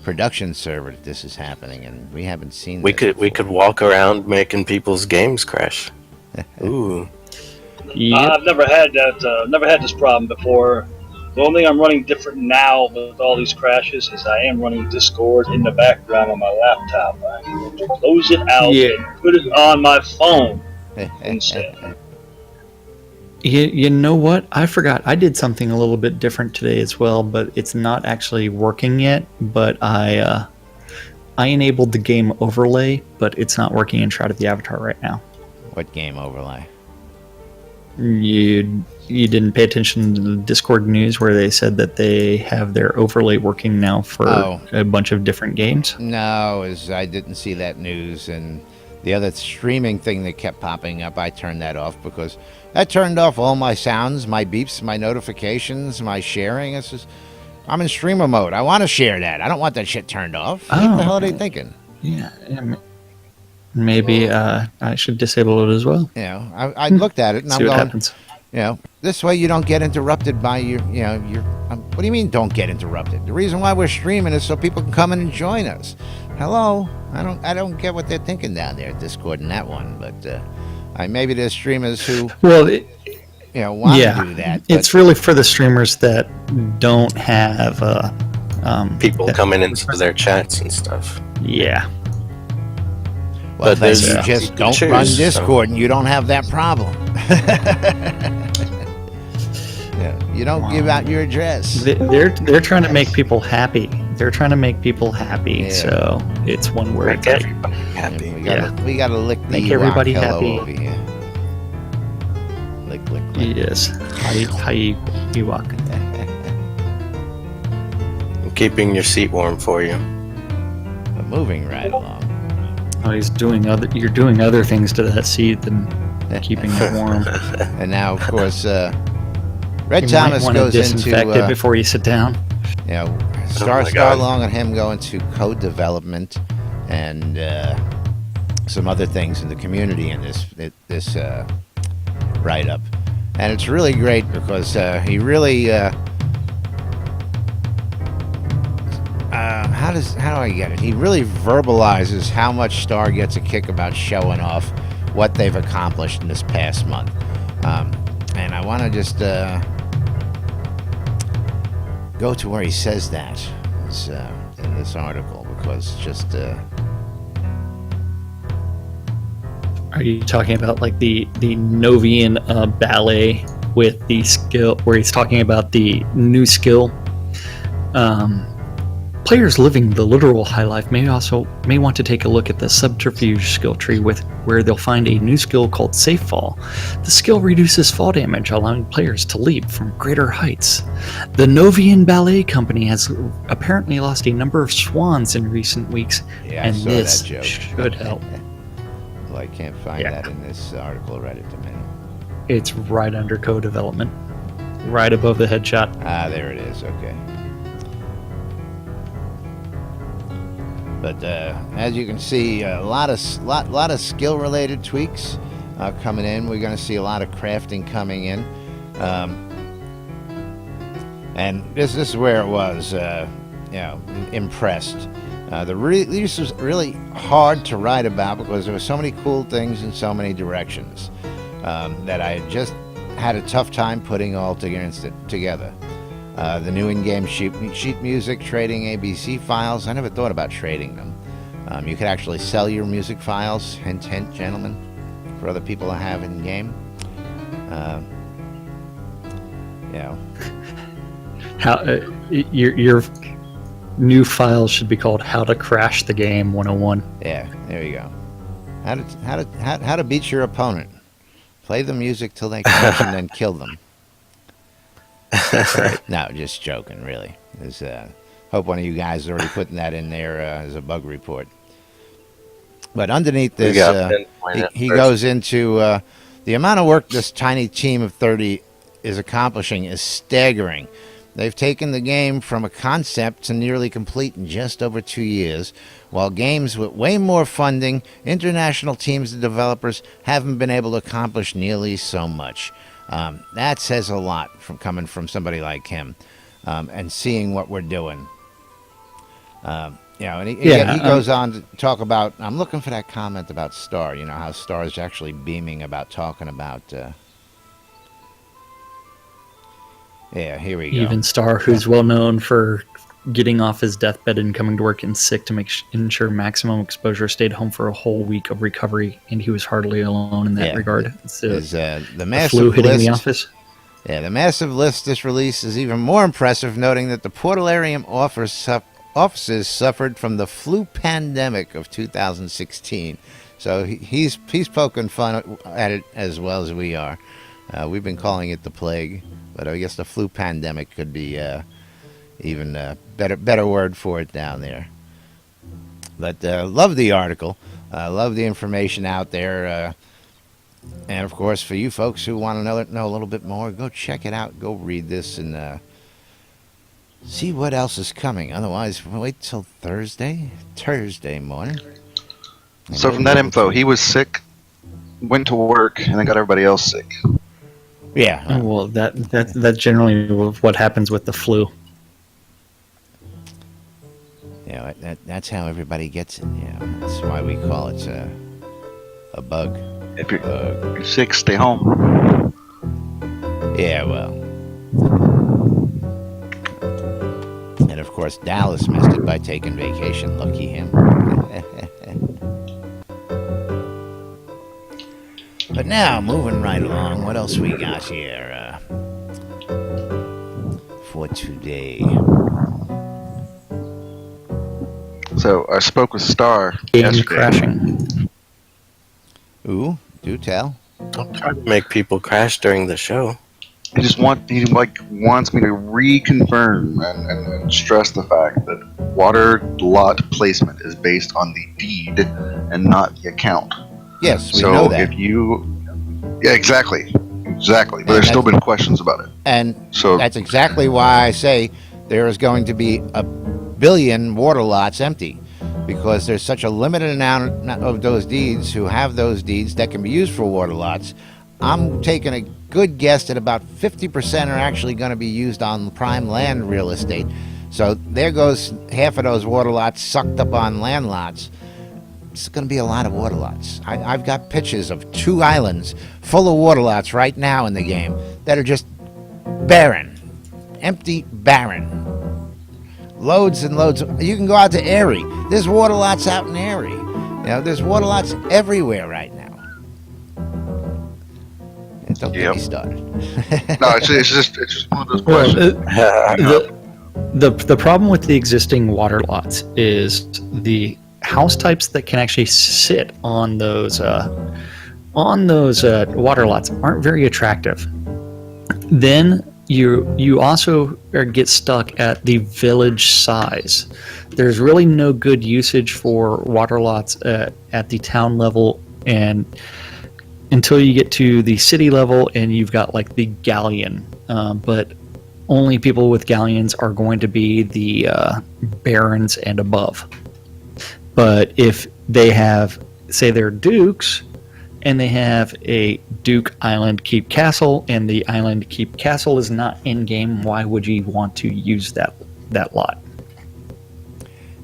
S1: production server that this is happening, and we haven't seen.
S5: We
S1: this
S5: could
S1: before.
S5: walk around making people's games crash. Ooh.
S2: Yep.
S4: I've never had that. Never had this problem before. The only thing I'm running different now with all these crashes is I am running Discord in the background on my laptop. I need to close it out
S2: Yeah.
S4: and put it on my phone instead.
S2: You know what? I forgot. I did something a little bit different today as well, but it's not actually working yet. But I enabled the game overlay, but it's not working in Shroud of the Avatar right now.
S1: What game overlay?
S2: You didn't pay attention to the Discord news where they said that they have their overlay working now for a bunch of different games?
S1: No, I didn't see that news, and the other streaming thing that kept popping up, I turned that off because I turned off all my sounds, my beeps, my notifications, my sharing. It's just, I'm in streamer mode. I want to share that. I don't want that shit turned off. What the hell are they thinking?
S2: Yeah. Maybe I should disable it as well.
S1: You know, I looked at it and
S2: See
S1: I'm
S2: what
S1: going,
S2: happens.
S1: you know, this way you don't get interrupted by your what do you mean don't get interrupted? The reason why we're streaming is so people can come in and join us. Hello? I don't get what they're thinking down there at Discord in that one, but maybe there's streamers who
S2: Well,
S1: want to do that.
S2: It's really for the streamers that don't have
S5: People coming into their chats and stuff.
S2: Yeah.
S1: Well,
S5: But
S1: then
S5: there's-
S1: you just
S5: you
S1: don't
S5: choose,
S1: run
S5: so-
S1: Discord and you don't have that problem. You don't give out your address.
S2: They're trying to make people happy. They're trying to make people happy.
S1: Yeah.
S2: So it's one word.
S5: Make everybody happy.
S1: We gotta lick the
S2: Make everybody
S1: Ewok
S2: happy.
S1: pillow over here. Lick.
S2: Yes. How you walk?
S5: I'm keeping your seat warm for you.
S1: But moving right along.
S2: Oh, you're doing other things to that seat than keeping it warm.
S1: And now, of course, Red
S2: You
S1: Thomas
S2: might want to
S1: goes
S2: disinfect
S1: into
S2: it before you sit down.
S5: my
S1: start
S5: God.
S1: along on him going to code development and some other things in the community in this write up, and it's really great because he really how do I get it? He really verbalizes how much Star gets a kick about showing off what they've accomplished in this past month, and I want to just go to where he says that in this article because it's just
S2: Are you talking about like the Novian ballet with the skill, where he's talking about the new skill? Players living the literal high life may want to take a look at the subterfuge skill tree where they'll find a new skill called Safe Fall. The skill reduces fall damage, allowing players to leap from greater heights. The Novian Ballet Company has apparently lost a number of swans in recent weeks,
S1: Yeah, I
S2: and
S1: saw
S2: this
S1: that joke.
S2: should help.
S1: well, I can't find
S2: Yeah.
S1: that in this article right at the minute.
S2: It's right under co-development, right above the headshot.
S1: There it is. Okay. But as you can see, a lot of skill-related tweaks coming in. We're going to see a lot of crafting coming in, and this is where it was, impressed. This was really hard to write about because there were so many cool things in so many directions that I just had a tough time putting all together. The new in-game sheet music, trading ABC files. I never thought about trading them. You could actually sell your music files, hint, hint, gentlemen, for other people to have in-game.
S2: How your new file should be called "How to Crash the Game 101."
S1: Yeah, there you go. How to beat your opponent. Play the music till they crash and then kill them. No, just joking, really. Hope one of you guys is already putting that in there as a bug report. But underneath this, he goes into the amount of work this tiny team of 30 is accomplishing is staggering. They've taken the game from a concept to nearly complete in just over 2 years, while games with way more funding, international teams and developers haven't been able to accomplish nearly so much. That says a lot from coming from somebody like him, and seeing what we're doing. And he goes on to talk about. I'm looking for that comment about Star. You know how Star is actually beaming about talking about. Yeah, here we go.
S2: Even Star, who's well known for getting off his deathbed and coming to work in sick to ensure maximum exposure, stayed home for a whole week of recovery, and he was hardly alone in that regard. So
S1: the massive
S2: flu hitting
S1: list,
S2: the office.
S1: Yeah, the massive list this release is even more impressive, noting that the Portalarium offices suffered from the flu pandemic of 2016. So he's poking fun at it as well as we are. We've been calling it the plague, but I guess the flu pandemic could be even a better word for it down there. But love the article. Love the information out there. And, of course, for you folks who want to know a little bit more, go check it out. Go read this and see what else is coming. Otherwise, wait till Thursday morning.
S6: So from that info, he was sick, went to work, and then got everybody else sick.
S1: Yeah.
S2: Well, that's generally what happens with the flu.
S1: Yeah, that's how everybody gets it. Yeah, that's why we call it a bug.
S6: If you're sick, stay home.
S1: Yeah, well. And of course, Dallas missed it by taking vacation. Lucky him. But now, moving right along, what else we got here for today?
S6: So I spoke with Star
S2: Game
S6: yesterday.
S2: crashing.
S1: Ooh, do tell.
S5: Don't try to make people crash during the show.
S6: He wants me to reconfirm and stress the fact that water lot placement is based on the deed and not the account.
S1: Yes, we know that.
S6: Yeah, exactly. But there's still been questions about it.
S1: And
S6: so
S1: that's exactly why I say there is going to be 1 billion water lots empty, because there's such a limited amount of those deeds who have those deeds that can be used for water lots. I'm taking a good guess that about 50% are actually going to be used on prime land real estate. So there goes half of those water lots sucked up on land lots. It's going to be a lot of water lots. I've got pictures of 2 islands full of water lots right now in the game that are just barren, empty, barren. Loads and loads. You can go out to Erie. There's water lots out in Erie. There's water lots everywhere right now. And don't get me started.
S6: No, it's just one of those questions.
S2: The problem with the existing water lots is the house types that can actually sit on those water lots aren't very attractive. Then you also get stuck at the village size. There's really no good usage for water lots at the town level, and until you get to the city level and you've got like the galleon, but only people with galleons are going to be the barons and above. But if they have, say they're dukes, and they have a Duke Island Keep Castle, and the Island Keep Castle is not in-game, why would you want to use that lot?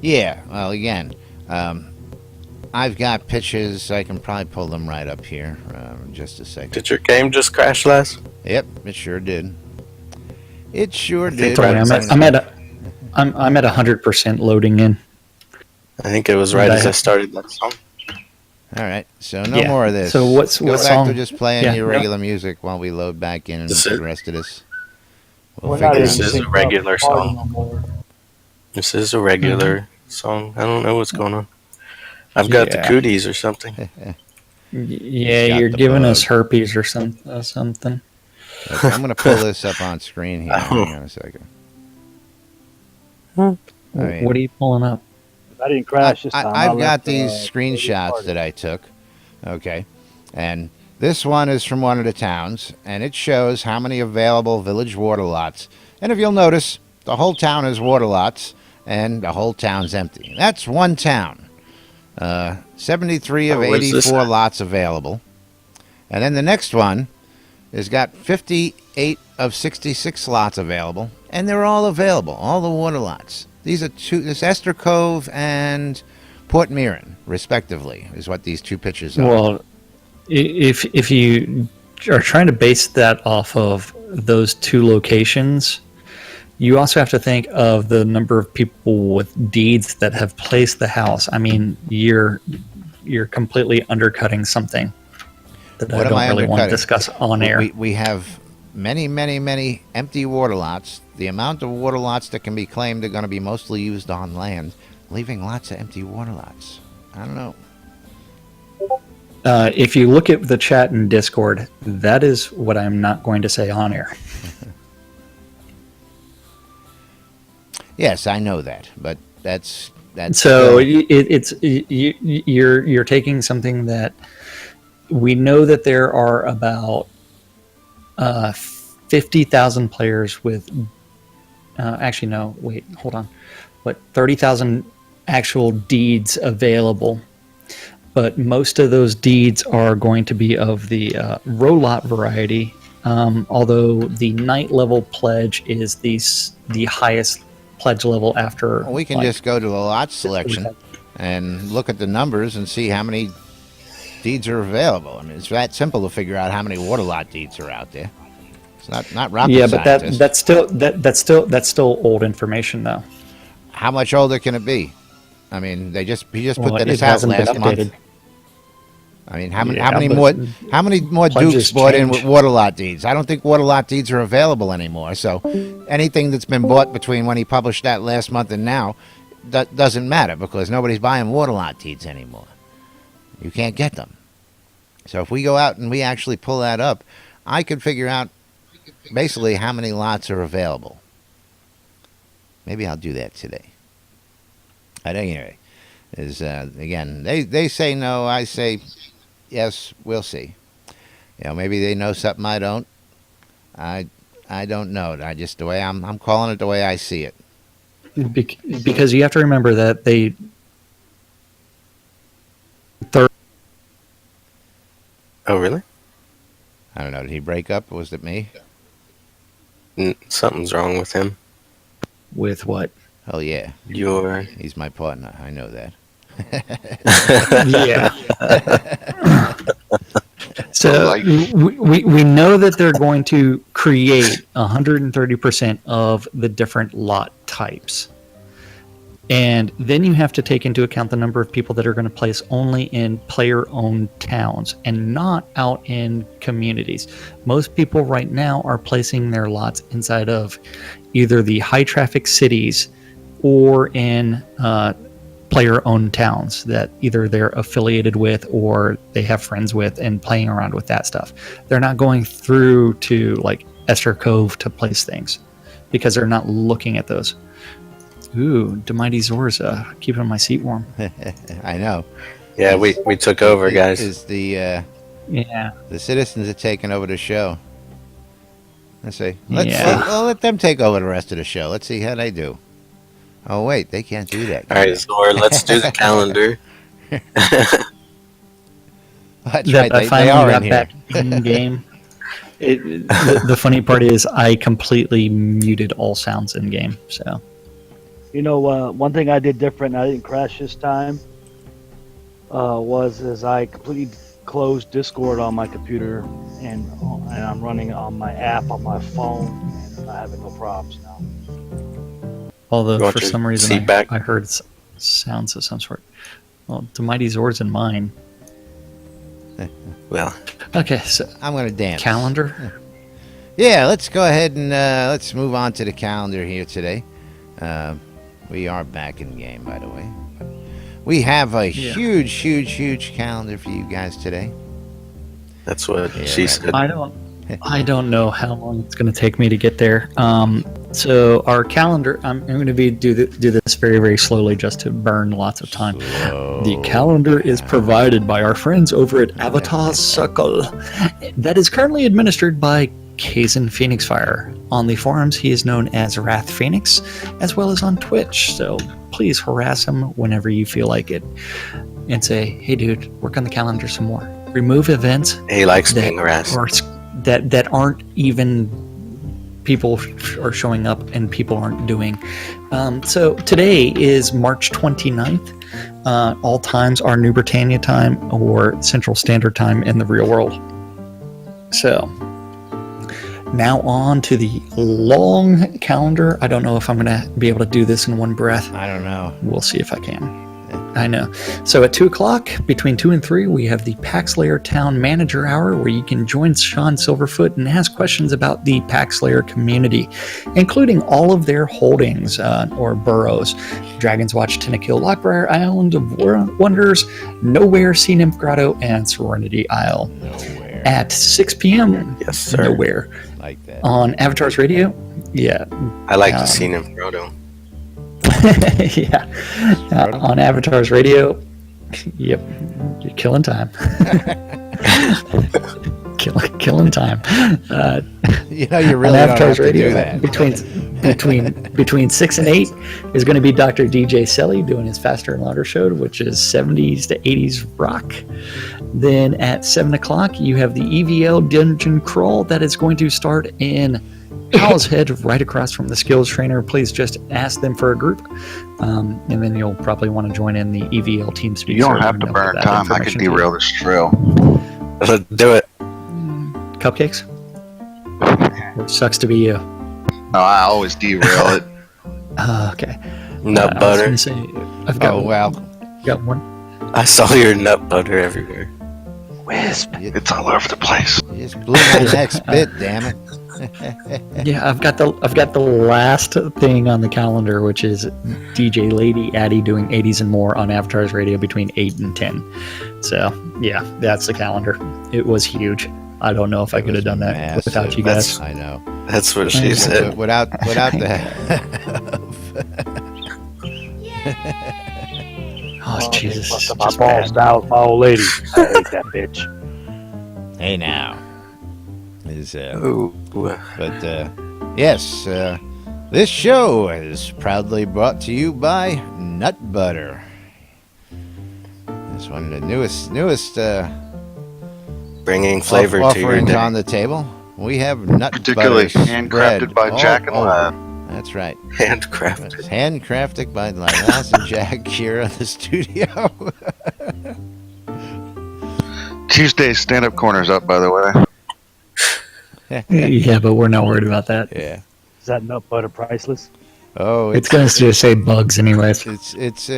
S1: Yeah, well, again, I've got pictures. I can probably pull them right up here in just a second.
S5: Did your game just crash, Les?
S1: Yep, it sure did. It sure did.
S2: Sorry, I'm at 100% loading in.
S5: I think it was right as I started that song.
S1: All right, so no more of this.
S2: So what
S1: Go back
S2: song?
S1: to just playing your regular music while we load back in and the rest of this. We'll figure
S5: This
S1: out.
S5: is a regular song. This is a regular song. I don't know what's going on. I've got the cooties or something.
S2: Yeah, you're giving us herpes or something.
S1: Okay, I'm going to pull this up on screen here. Hang on a second.
S2: What are you pulling up?
S3: I didn't crash this time.
S1: I've got these screenshots that I took. Okay. And this one is from one of the towns, and it shows how many available village water lots. And if you'll notice, the whole town is water lots, and the whole town's empty. That's one town. 73 of 84 lots available. And then the next one has got 58 of 66 slots available, and they're all available, all the water lots. These are this Esther Cove and Port Mirren, respectively, is what these two pitches are.
S2: Well, if you are trying to base that off of those two locations, you also have to think of the number of people with deeds that have placed the house. I mean, you're completely undercutting something that I don't really want to discuss on air.
S1: We have many, many, many empty water lots. The amount of water lots that can be claimed are going to be mostly used on land, leaving lots of empty water lots. I don't know.
S2: If you look at the chat in Discord, that is what I'm not going to say on air.
S1: Yes, I know that, but that's
S2: so you're taking something that we know that there are about 50,000 players with. Actually, no. Wait, hold on. 30,000 actual deeds available, but most of those deeds are going to be of the row lot variety. Although the night level pledge is the highest pledge level after.
S1: We can just go to the lot selection and look at the numbers and see how many deeds are available. I mean, it's that simple to figure out how many water lot deeds are out there. It's not rocket science.
S2: But that's still old information, though.
S1: How much older can it be? I mean, he just put this out
S2: hasn't been
S1: last month.
S2: updated.
S1: I mean, how many more Dukes bought in with water lot deeds? I don't think water lot deeds are available anymore. So anything that's been bought between when he published that last month and now doesn't matter because nobody's buying water lot deeds anymore. You can't get them. So if we go out and we actually pull that up, I could figure out basically how many lots are available. Maybe I'll do that today. At any rate, again, they say no, I say yes, we'll see. You know, maybe they know something I don't. I don't know. I just the way I'm calling it the way I see it.
S2: Because you have to remember that they.
S5: Oh, really?
S1: I don't know. Did he break up? Or was it me?
S5: Something's wrong with him.
S2: With what?
S1: Oh yeah.
S5: He's
S1: my partner. I know that.
S2: Yeah. So we know that they're going to create 130% of the different lot types. And then you have to take into account the number of people that are going to place only in player-owned towns and not out in communities. Most people right now are placing their lots inside of either the high-traffic cities or in player-owned towns that either they're affiliated with or they have friends with and playing around with that stuff. They're not going through to like Esther Cove to place things because they're not looking at those. Ooh, Demighty Zor's keeping my seat warm.
S1: I know.
S5: Yeah, we took over, guys.
S1: The citizens are taking over the show. Let's see. Let them take over the rest of the show. Let's see how they do. Oh wait, they can't do that.
S5: All right, Zor, let's do the calendar.
S1: That's right. They are in here.
S2: Back in game. The funny part is I completely muted all sounds in game. So.
S7: You know, one thing I did different, I didn't crash this time, was I completely closed Discord on my computer, and I'm running it on my app on my phone, and I'm not having no problems now.
S2: Although for some reason I heard sounds of some sort. Well, the Mighty Zor's in mine.
S5: Well,
S2: okay, so
S1: I'm going to dance.
S2: Calendar?
S1: Yeah, let's go ahead and let's move on to the calendar here today. We are back in game, by the way. We have a huge calendar for you guys today.
S5: That's what she said.
S2: I don't know how long it's going to take me to get there. So our calendar, I'm going to do this very, very slowly just to burn lots of time. The calendar is provided by our friends over at Avatar Circle. That is currently administered by Kazan Phoenix Fire. On the forums, he is known as Wrath Phoenix, as well as on Twitch. So please harass him whenever you feel like it, and say, "Hey, dude, work on the calendar some more. Remove events."
S5: He likes being harassed.
S2: that aren't even people are showing up and people aren't doing. So today is March 29th. All times are New Britannia time or Central Standard Time in the real world. So now on to the long calendar. I don't know if I'm going to be able to do this in one breath.
S1: I don't know.
S2: We'll see if I can. I know. So at 2 o'clock, between 2 and 3, we have the Paxlayer Town Manager Hour, where you can join Sean Silverfoot and ask questions about the Paxlayer community, including all of their holdings or boroughs: Dragon's Watch, Tennekill, Lockbriar, Island of Wonders, Nowhere, Sea Nymph Grotto, and Serenity Isle.
S1: Nowhere.
S2: At 6 p.m.
S5: Yes, sir.
S2: Nowhere.
S1: Like that.
S2: On Avatars Radio. Yeah.
S5: I like to see him Grotto.
S2: Yeah. On Avatars Radio. Yep. You're killing time. killing time.
S1: You know, you
S2: on
S1: really don't have
S2: Avatars
S1: to
S2: Radio,
S1: do that.
S2: between 6 and 8 is going to be Dr. DJ Selly doing his Faster and Louder show, which is 70s to 80s rock. Then at 7 o'clock, you have the EVL Dungeon Crawl that is going to start in Owl's Head, right across from the skills trainer. Please just ask them for a group, and then you'll probably want to join in the EVL team speak.
S6: You don't have to burn time. I can derail this trail.
S5: Let's do it.
S2: Cupcakes? It sucks to be you.
S6: No, I always derail it.
S2: Okay.
S5: Nut
S2: I was
S5: butter.
S2: gonna say, I've got got one.
S5: I saw your nut butter everywhere.
S2: Wisp.
S6: It's all over the place.
S1: You just blew my next bit, damn it.
S2: Yeah, I've got the last thing on the calendar, which is DJ Lady Addy doing 80s and more on Avatars Radio between 8 and 10. So yeah, that's the calendar. It was huge. I don't know if I could have done that
S1: massive.
S2: without you guys.
S1: I know.
S5: That's what she said.
S1: Without the
S2: Oh Jesus!
S7: Busted my balls down with my old lady. I hate that bitch.
S1: hey now is
S5: Ooh.
S1: but yes, this show is proudly brought to you by Nut Butter. It's one of the newest
S5: Bringing flavor to your
S1: offerings
S5: day.
S1: on the table. We have nut
S6: Particularly
S1: butter
S6: handcrafted
S1: spread
S6: by
S1: all
S6: Jack and
S1: over.
S6: Lab.
S1: That's right.
S5: Handcrafted.
S1: It's handcrafted by Lance and Jack here in the studio.
S6: Tuesday's stand-up corner's up, by the way.
S2: Yeah, but we're not worried about that.
S1: Yeah.
S7: Is that nut butter priceless?
S1: Oh,
S2: It's going to just say bugs anyways.
S1: it's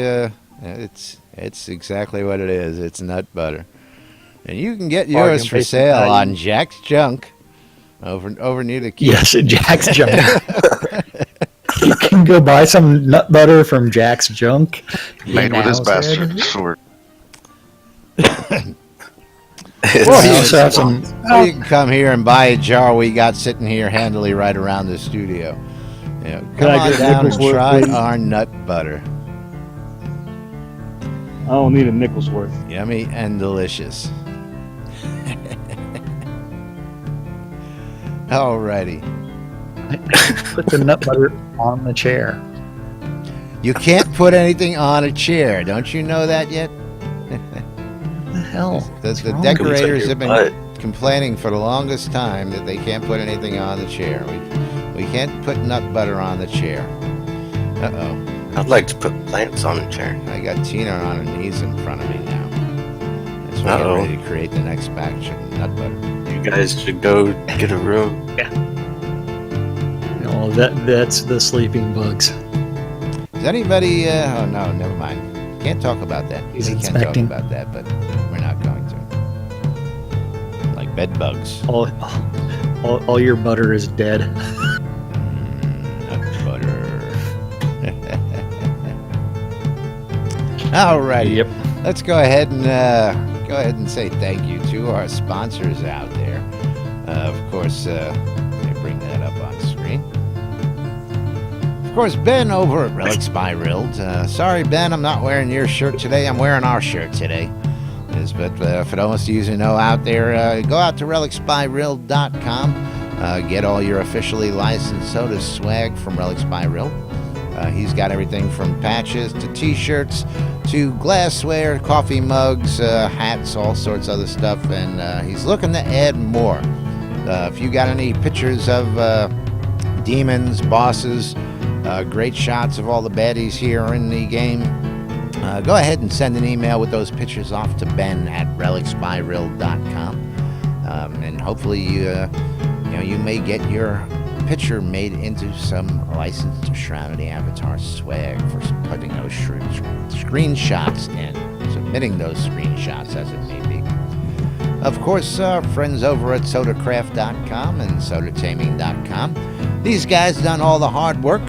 S1: exactly what it is. It's nut butter, and you can get yours
S7: Bargain
S1: for
S7: basement
S1: sale
S7: value.
S1: on Jack's Junk over near the key.
S2: Yes, Jack's Junk. You can go buy some nut butter from Jack's Junk.
S6: Made with his
S2: Owl's
S6: bastard
S2: Head.
S6: sword.
S2: We also have some.
S1: You can come here and buy a jar we got sitting here handily right around the studio. You know,
S7: Can
S1: come
S7: I
S1: on
S7: get
S1: down and
S7: Nickel's worth,
S1: try
S7: please?
S1: our nut butter.
S7: I don't need a nickel's worth.
S1: Yummy and delicious. Alrighty.
S2: Put the nut butter on the chair.
S1: You can't put anything on a chair. Don't you know that yet?
S2: What the hell?
S1: The
S2: wrong?
S1: decorators have been
S5: Butt.
S1: complaining for the longest time that they can't put anything on the chair. We can't put nut butter on the chair. Uh-oh.
S5: I'd like to put plants on the chair.
S1: I got Tina on her knees in front of me now. As we get
S5: Uh-oh.
S1: ready to create the next batch of nut butter.
S5: You guys should go get a room.
S2: No, that's the sleeping bugs.
S1: Is anybody... oh, no, never mind. Can't talk about that.
S2: He's
S1: We can't
S2: inspecting.
S1: talk about that, but we're not going to. Like bed bugs.
S2: All your butter is dead.
S1: Nut butter. Alrighty.
S2: Yep.
S1: Let's go ahead and say thank you to our sponsors out there. Of course, let me bring that up on screen. Of course, Ben over at Relics by Rild. Sorry, Ben, I'm not wearing your shirt today. I'm wearing our shirt today. But for those of you who know out there, go out to relicsbyrild.com. Get all your officially licensed soda swag from Relics by Rild. He's got everything from patches to t-shirts to glassware, coffee mugs, hats, all sorts of other stuff, and he's looking to add more. If you got any pictures of demons, bosses, great shots of all the baddies here in the game, go ahead and send an email with those pictures off to ben@relicsbyrill.com, and hopefully you may get your picture made into some licensed Shroud of the Avatar swag for putting those screenshots in, submitting those screenshots as it may be. Of course, friends over at sodacraft.com and sodataming.com. These guys done all the hard work,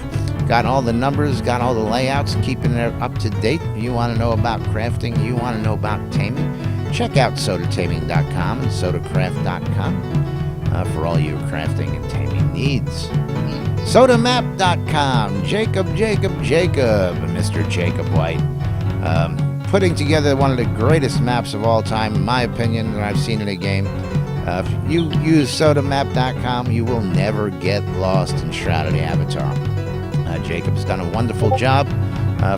S1: got all the numbers, got all the layouts, keeping it up to date. You want to know about crafting, you want to know about taming, check out sodataming.com and sodacraft.com for all your crafting and taming needs. Sodamap.com, Jacob, Mr. Jacob White. Putting together one of the greatest maps of all time, in my opinion, that I've seen in a game. If you use sodamap.com, you will never get lost in Shroud of the Avatar. Jacob's done a wonderful job.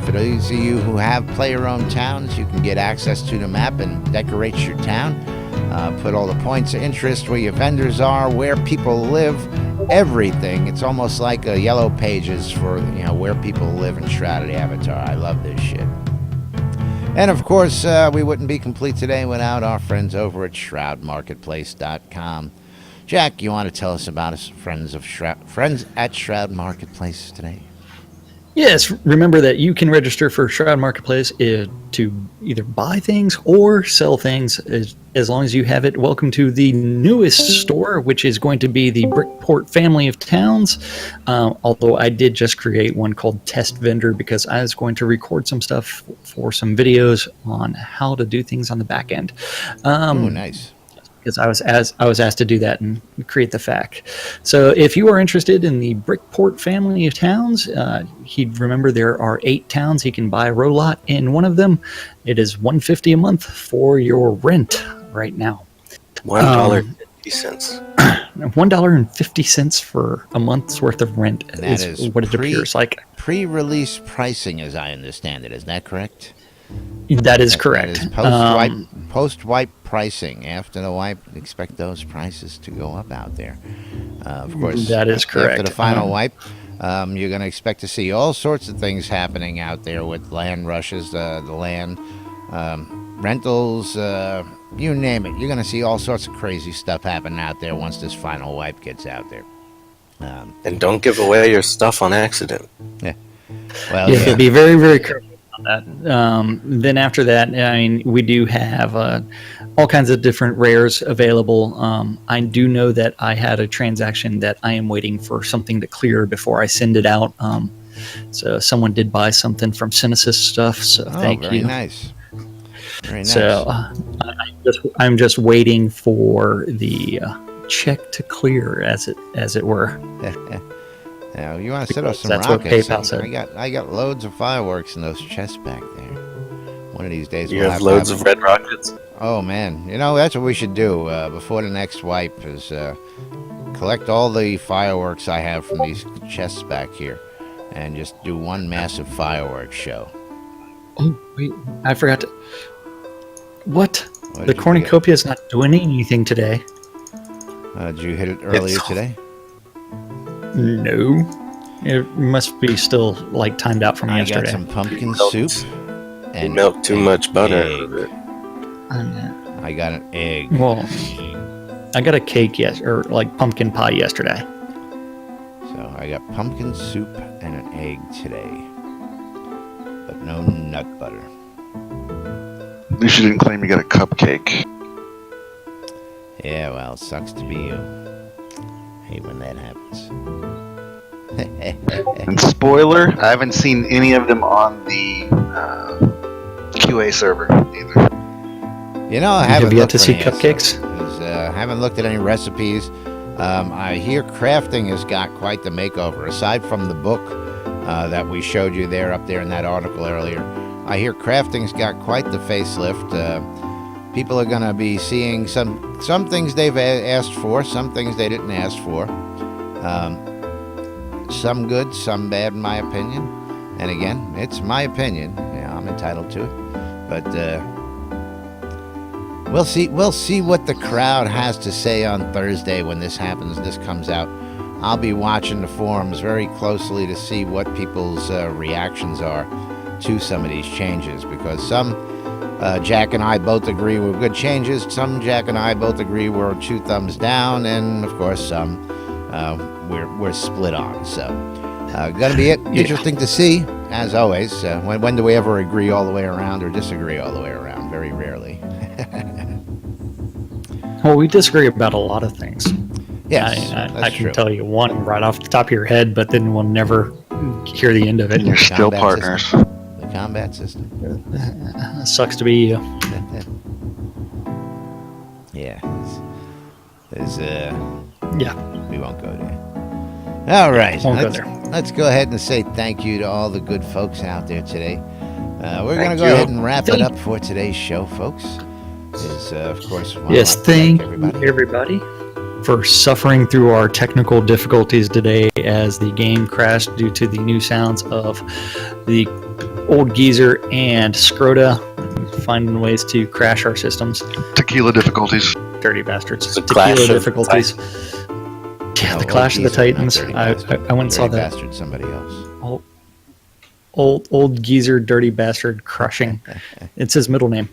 S1: For those of you who have player-owned towns, you can get access to the map and decorate your town. Put all the points of interest where your vendors are, where people live, everything. It's almost like a Yellow Pages for where people live in Shroud of the Avatar. I love this shit. And of course, we wouldn't be complete today without our friends over at ShroudMarketplace.com. Jack, you want to tell us about us friends at Shroud Marketplace today?
S2: Yes, remember that you can register for Shroud Marketplace to either buy things or sell things as long as you have it. Welcome to the newest store, which is going to be the Brickport family of towns. Although I did just create one called Test Vendor because I was going to record some stuff for some videos on how to do things on the back end.
S1: Oh, nice.
S2: Because I was asked to do that and create the FAQ. So if you are interested in the Brickport family of towns, remember there are 8 towns. He can buy a row lot in one of them. It is $150 a month for your rent right now.
S5: $1.50.
S2: $1.50 for a month's worth of rent is what it appears like.
S1: Pre-release pricing, as I understand it. Is that correct?
S2: That is correct.
S1: That is post-wipe pricing. After the wipe, expect those prices to go up out there. Of course,
S2: that is correct.
S1: After the final wipe, you're going to expect to see all sorts of things happening out there with land rushes, the land rentals, you name it. You're going to see all sorts of crazy stuff happening out there once this final wipe gets out there.
S5: And don't give away your stuff on accident.
S1: Yeah. Well, yeah.
S2: Be very, very careful. That. Then after that, we do have all kinds of different rares available. I do know that I had a transaction that I am waiting for something to clear before I send it out. So someone did buy something from Synesis stuff. So thank you.
S1: Very nice. Very nice.
S2: So I'm just waiting for the check to clear, as it were.
S1: Now, you want to set up some
S2: that's
S1: rockets?
S2: What PayPal said.
S1: I got loads of fireworks in those chests back there. One of these days
S5: you have loads of red rockets.
S1: Oh man, that's what we should do before the next wipe is collect all the fireworks I have from these chests back here, and just do one massive fireworks show.
S2: Oh wait, I forgot to. What? The cornucopia is not doing anything today.
S1: Did you hit it earlier today?
S2: No, it must be still timed out from yesterday.
S1: I got some pumpkin soup
S5: and milk too much butter.
S1: I got an egg.
S2: Well, I got a cake pumpkin pie yesterday.
S1: So I got pumpkin soup and an egg today, but no nut butter.
S6: At least you didn't claim you got a cupcake.
S1: Yeah, well, it sucks to be you. Hate when that happens.
S6: And spoiler, I haven't seen any of them on the QA server either.
S1: I haven't
S2: yet to see cupcakes.
S1: I haven't looked at any recipes. I hear crafting has got quite the makeover. Aside from the book that we showed you up there in that article earlier, I hear crafting's got quite the facelift. People are going to be seeing some things they've asked for, some things they didn't ask for. Some good, some bad, in my opinion. And again, it's my opinion. I'm entitled to it. But We'll see. We'll see what the crowd has to say on Thursday when this happens. This comes out. I'll be watching the forums very closely to see what people's reactions are to some of these changes, because some Jack and I both agree were good changes. Some Jack and I both agree were 2 thumbs down, and of course some we're split on. So gonna be interesting to see, as always. When do we ever agree all the way around or disagree all the way around? Very rarely.
S2: Well, we disagree about a lot of things.
S1: Yes,
S2: I can tell you one right off the top of your head, but then we'll never hear the end of it.
S6: And you're still partners.
S1: The combat system.
S2: Sucks to be you.
S1: Yeah.
S2: Yeah.
S1: We won't go there. All right.
S2: Won't go there.
S1: Let's go ahead and say thank you to all the good folks out there today. We're going to go ahead and wrap it up for today's show, folks. Of course,
S2: yes, thank everybody for suffering through our technical difficulties today as the game crashed due to the new sounds of the Old Geezer and Scroda finding ways to crash our systems.
S6: Tequila difficulties.
S2: Dirty bastards.
S5: The
S2: Tequila
S5: Clash of
S2: difficulties. Yeah, the Clash of the Titans. I went and saw that.
S1: Bastard, somebody else.
S2: Old Geezer, dirty bastard, crushing. It's his middle name.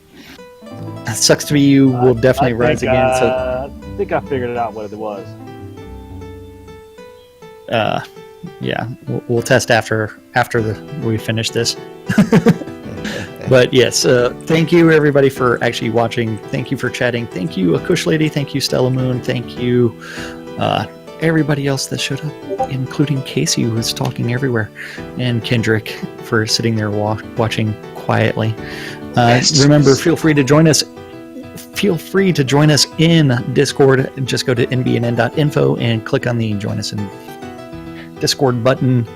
S2: Sucks to be you. Will definitely rise again. So
S7: I think I figured it out what it was.
S2: yeah, we'll test after we finish this. But yes, thank you everybody for actually watching. Thank you for chatting. Thank you, Akush Lady. Thank you, Stella Moon. Thank you, everybody else that showed up, including Casey, who was talking everywhere, and Kendrick for sitting there watching quietly. Remember, feel free to join us. Feel free to join us in Discord. Just go to nbnn.info and click on the Join Us in Discord button.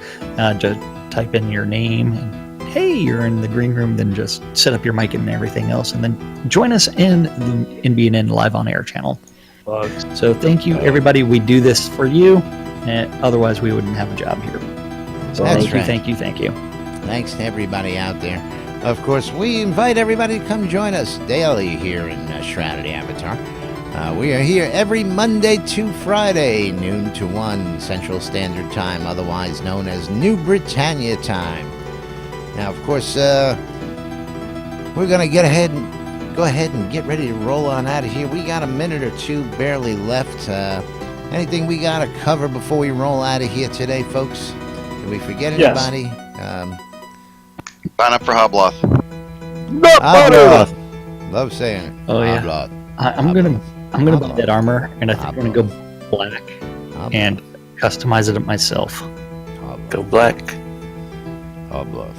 S2: Just type in your name and hey, you're in the green room. Then just set up your mic and everything else, and then join us in the NBNN Live on Air channel. So thank you, everybody. We do this for you, and otherwise we wouldn't have a job here. So thank you.
S1: Thanks to everybody out there. Of course, we invite everybody to come join us daily here in Shrouded Avatar. We are here every Monday to Friday, noon to 1 Central Standard Time, otherwise known as New Britannia Time. Now, of course, we're going to go ahead and get ready to roll on out of here. We got a minute or two barely left. Anything we got to cover before we roll out of here today, folks? Did we forget anybody?
S6: Sign up for Hobloth.
S1: Hobloth. Love saying it.
S2: Oh yeah.
S1: Hobloth.
S2: I'm gonna buy that armor, and I think I'm gonna go black and customize it myself.
S5: Go black.
S1: Hobloth.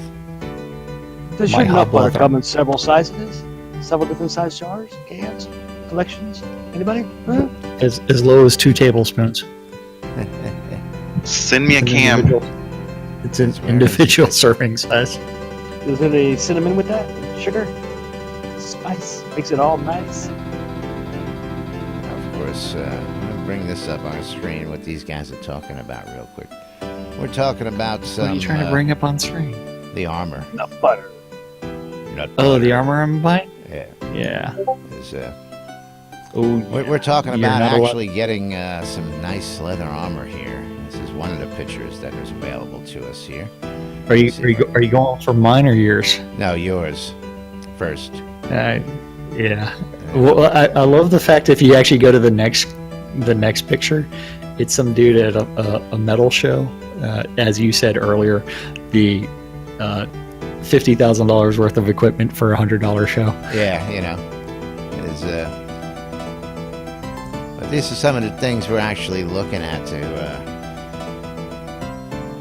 S7: Does your nut butter come in several sizes? Several different size jars, cans, collections? Anybody? Huh?
S2: As low as 2 tablespoons.
S6: Send me a cam.
S2: It's an individual serving size.
S7: Is there any cinnamon with that? Sugar? Spice? Makes it all nice.
S1: Of course, I'm going to bring this up on screen, what these guys are talking about real quick. We're talking about some...
S2: What are you trying to bring up on screen?
S1: The armor.
S7: Nut butter.
S2: The armor I'm buying?
S1: Yeah.
S2: Oh,
S1: we're talking about actually getting some nice leather armor here. This is one of the pictures that is available to us here.
S2: Are you going for mine or yours?
S1: No, yours first.
S2: Yeah. Well, I love the fact if you actually go to the next picture, it's some dude at a metal show. As you said earlier, the $50,000 worth of equipment for $100 show.
S1: Yeah, but these are some of the things we're actually looking at to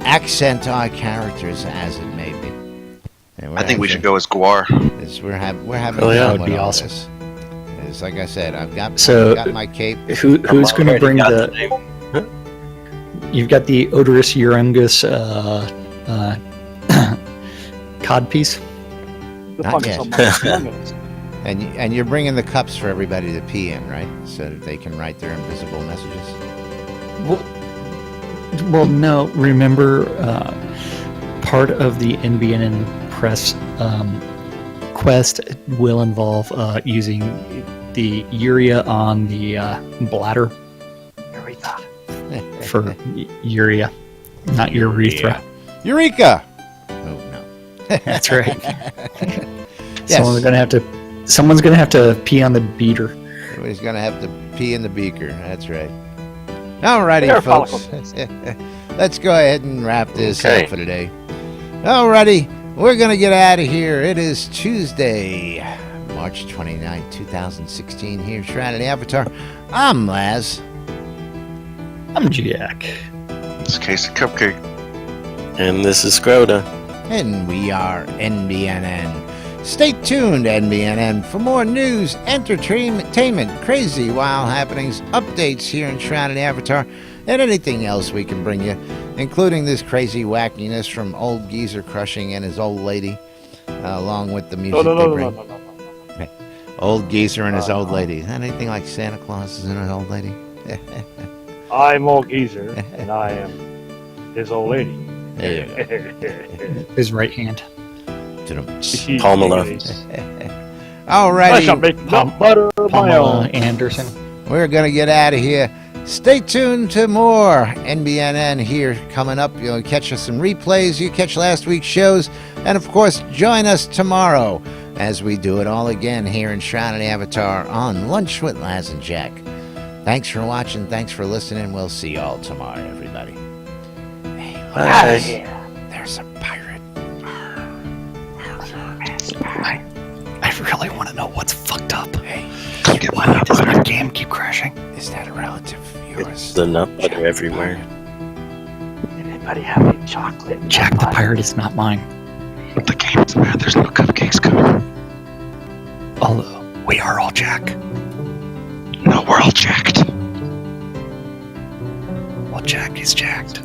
S1: accent our characters as it may be.
S6: I think we should go as Guar.
S1: We're having
S2: that
S1: fun
S2: would be
S1: with all
S2: awesome.
S1: this. It's like I said, I've got my cape.
S2: Who's going to bring the? You've got the odorous Urungus cod piece.
S1: Not yet. And you're bringing the cups for everybody to pee in, right? So that they can write their invisible messages.
S2: Well, no. Remember, part of the NBNN press quest will involve using the urea on the bladder
S7: Urethra.
S2: for urea, not urethra.
S1: Eureka! Oh no.
S2: That's right.
S1: Yes.
S2: Someone's gonna have to pee on the beater.
S1: Everybody's gonna have to pee in the beaker. That's right. Alrighty,
S7: Hair
S1: folks.
S7: follicle.
S1: Let's go ahead and wrap this
S5: Okay.
S1: up for today. Alrighty, we're gonna get out of here. It is Tuesday, March 29, 2016. Here, Shroud and Avatar. I'm Laz.
S2: I'm Jack.
S6: It's a case of cupcake.
S5: And this is Scroda.
S1: And we are NBNN. Stay tuned, NBNN, for more news, entertainment, crazy, wild happenings, updates here in Shroud and Avatar, and anything else we can bring you, including this crazy wackiness from Old Geezer Crushing and his old lady, along with the music they bring.
S7: No.
S1: Old Geezer and his old lady. Is that anything like Santa Claus and his old lady?
S7: I'm old geezer, and I am his old lady.
S1: There you go.
S2: His right hand.
S5: Pamela.
S7: I shall
S1: Alrighty,
S7: make nut butter of my
S2: Pamela
S7: own.
S2: Anderson.
S1: we're gonna get out of here. Stay tuned to more NBNN here coming up. You'll catch us some replays. You catch last week's shows, and of course, join us tomorrow as we do it all again here in Shroud and Avatar on Lunch with Laz and Jack. Thanks for watching. Thanks for listening. We'll see you all tomorrow, everybody. Hey, look,
S5: Bye.
S1: there's a pirate.
S2: I really want to know what's fucked up.
S1: Hey,
S6: Get my
S2: Why
S6: nut
S2: does my
S6: butter.
S2: game keep crashing?
S1: is that a relative of yours?
S5: It's the nut butter everywhere.
S7: Anybody have any chocolate?
S2: Jack the pirate is not mine.
S6: But the game's bad. There's no cupcakes coming.
S2: Although we are all Jack.
S6: No, we're all jacked.
S2: Well, Jack is jacked.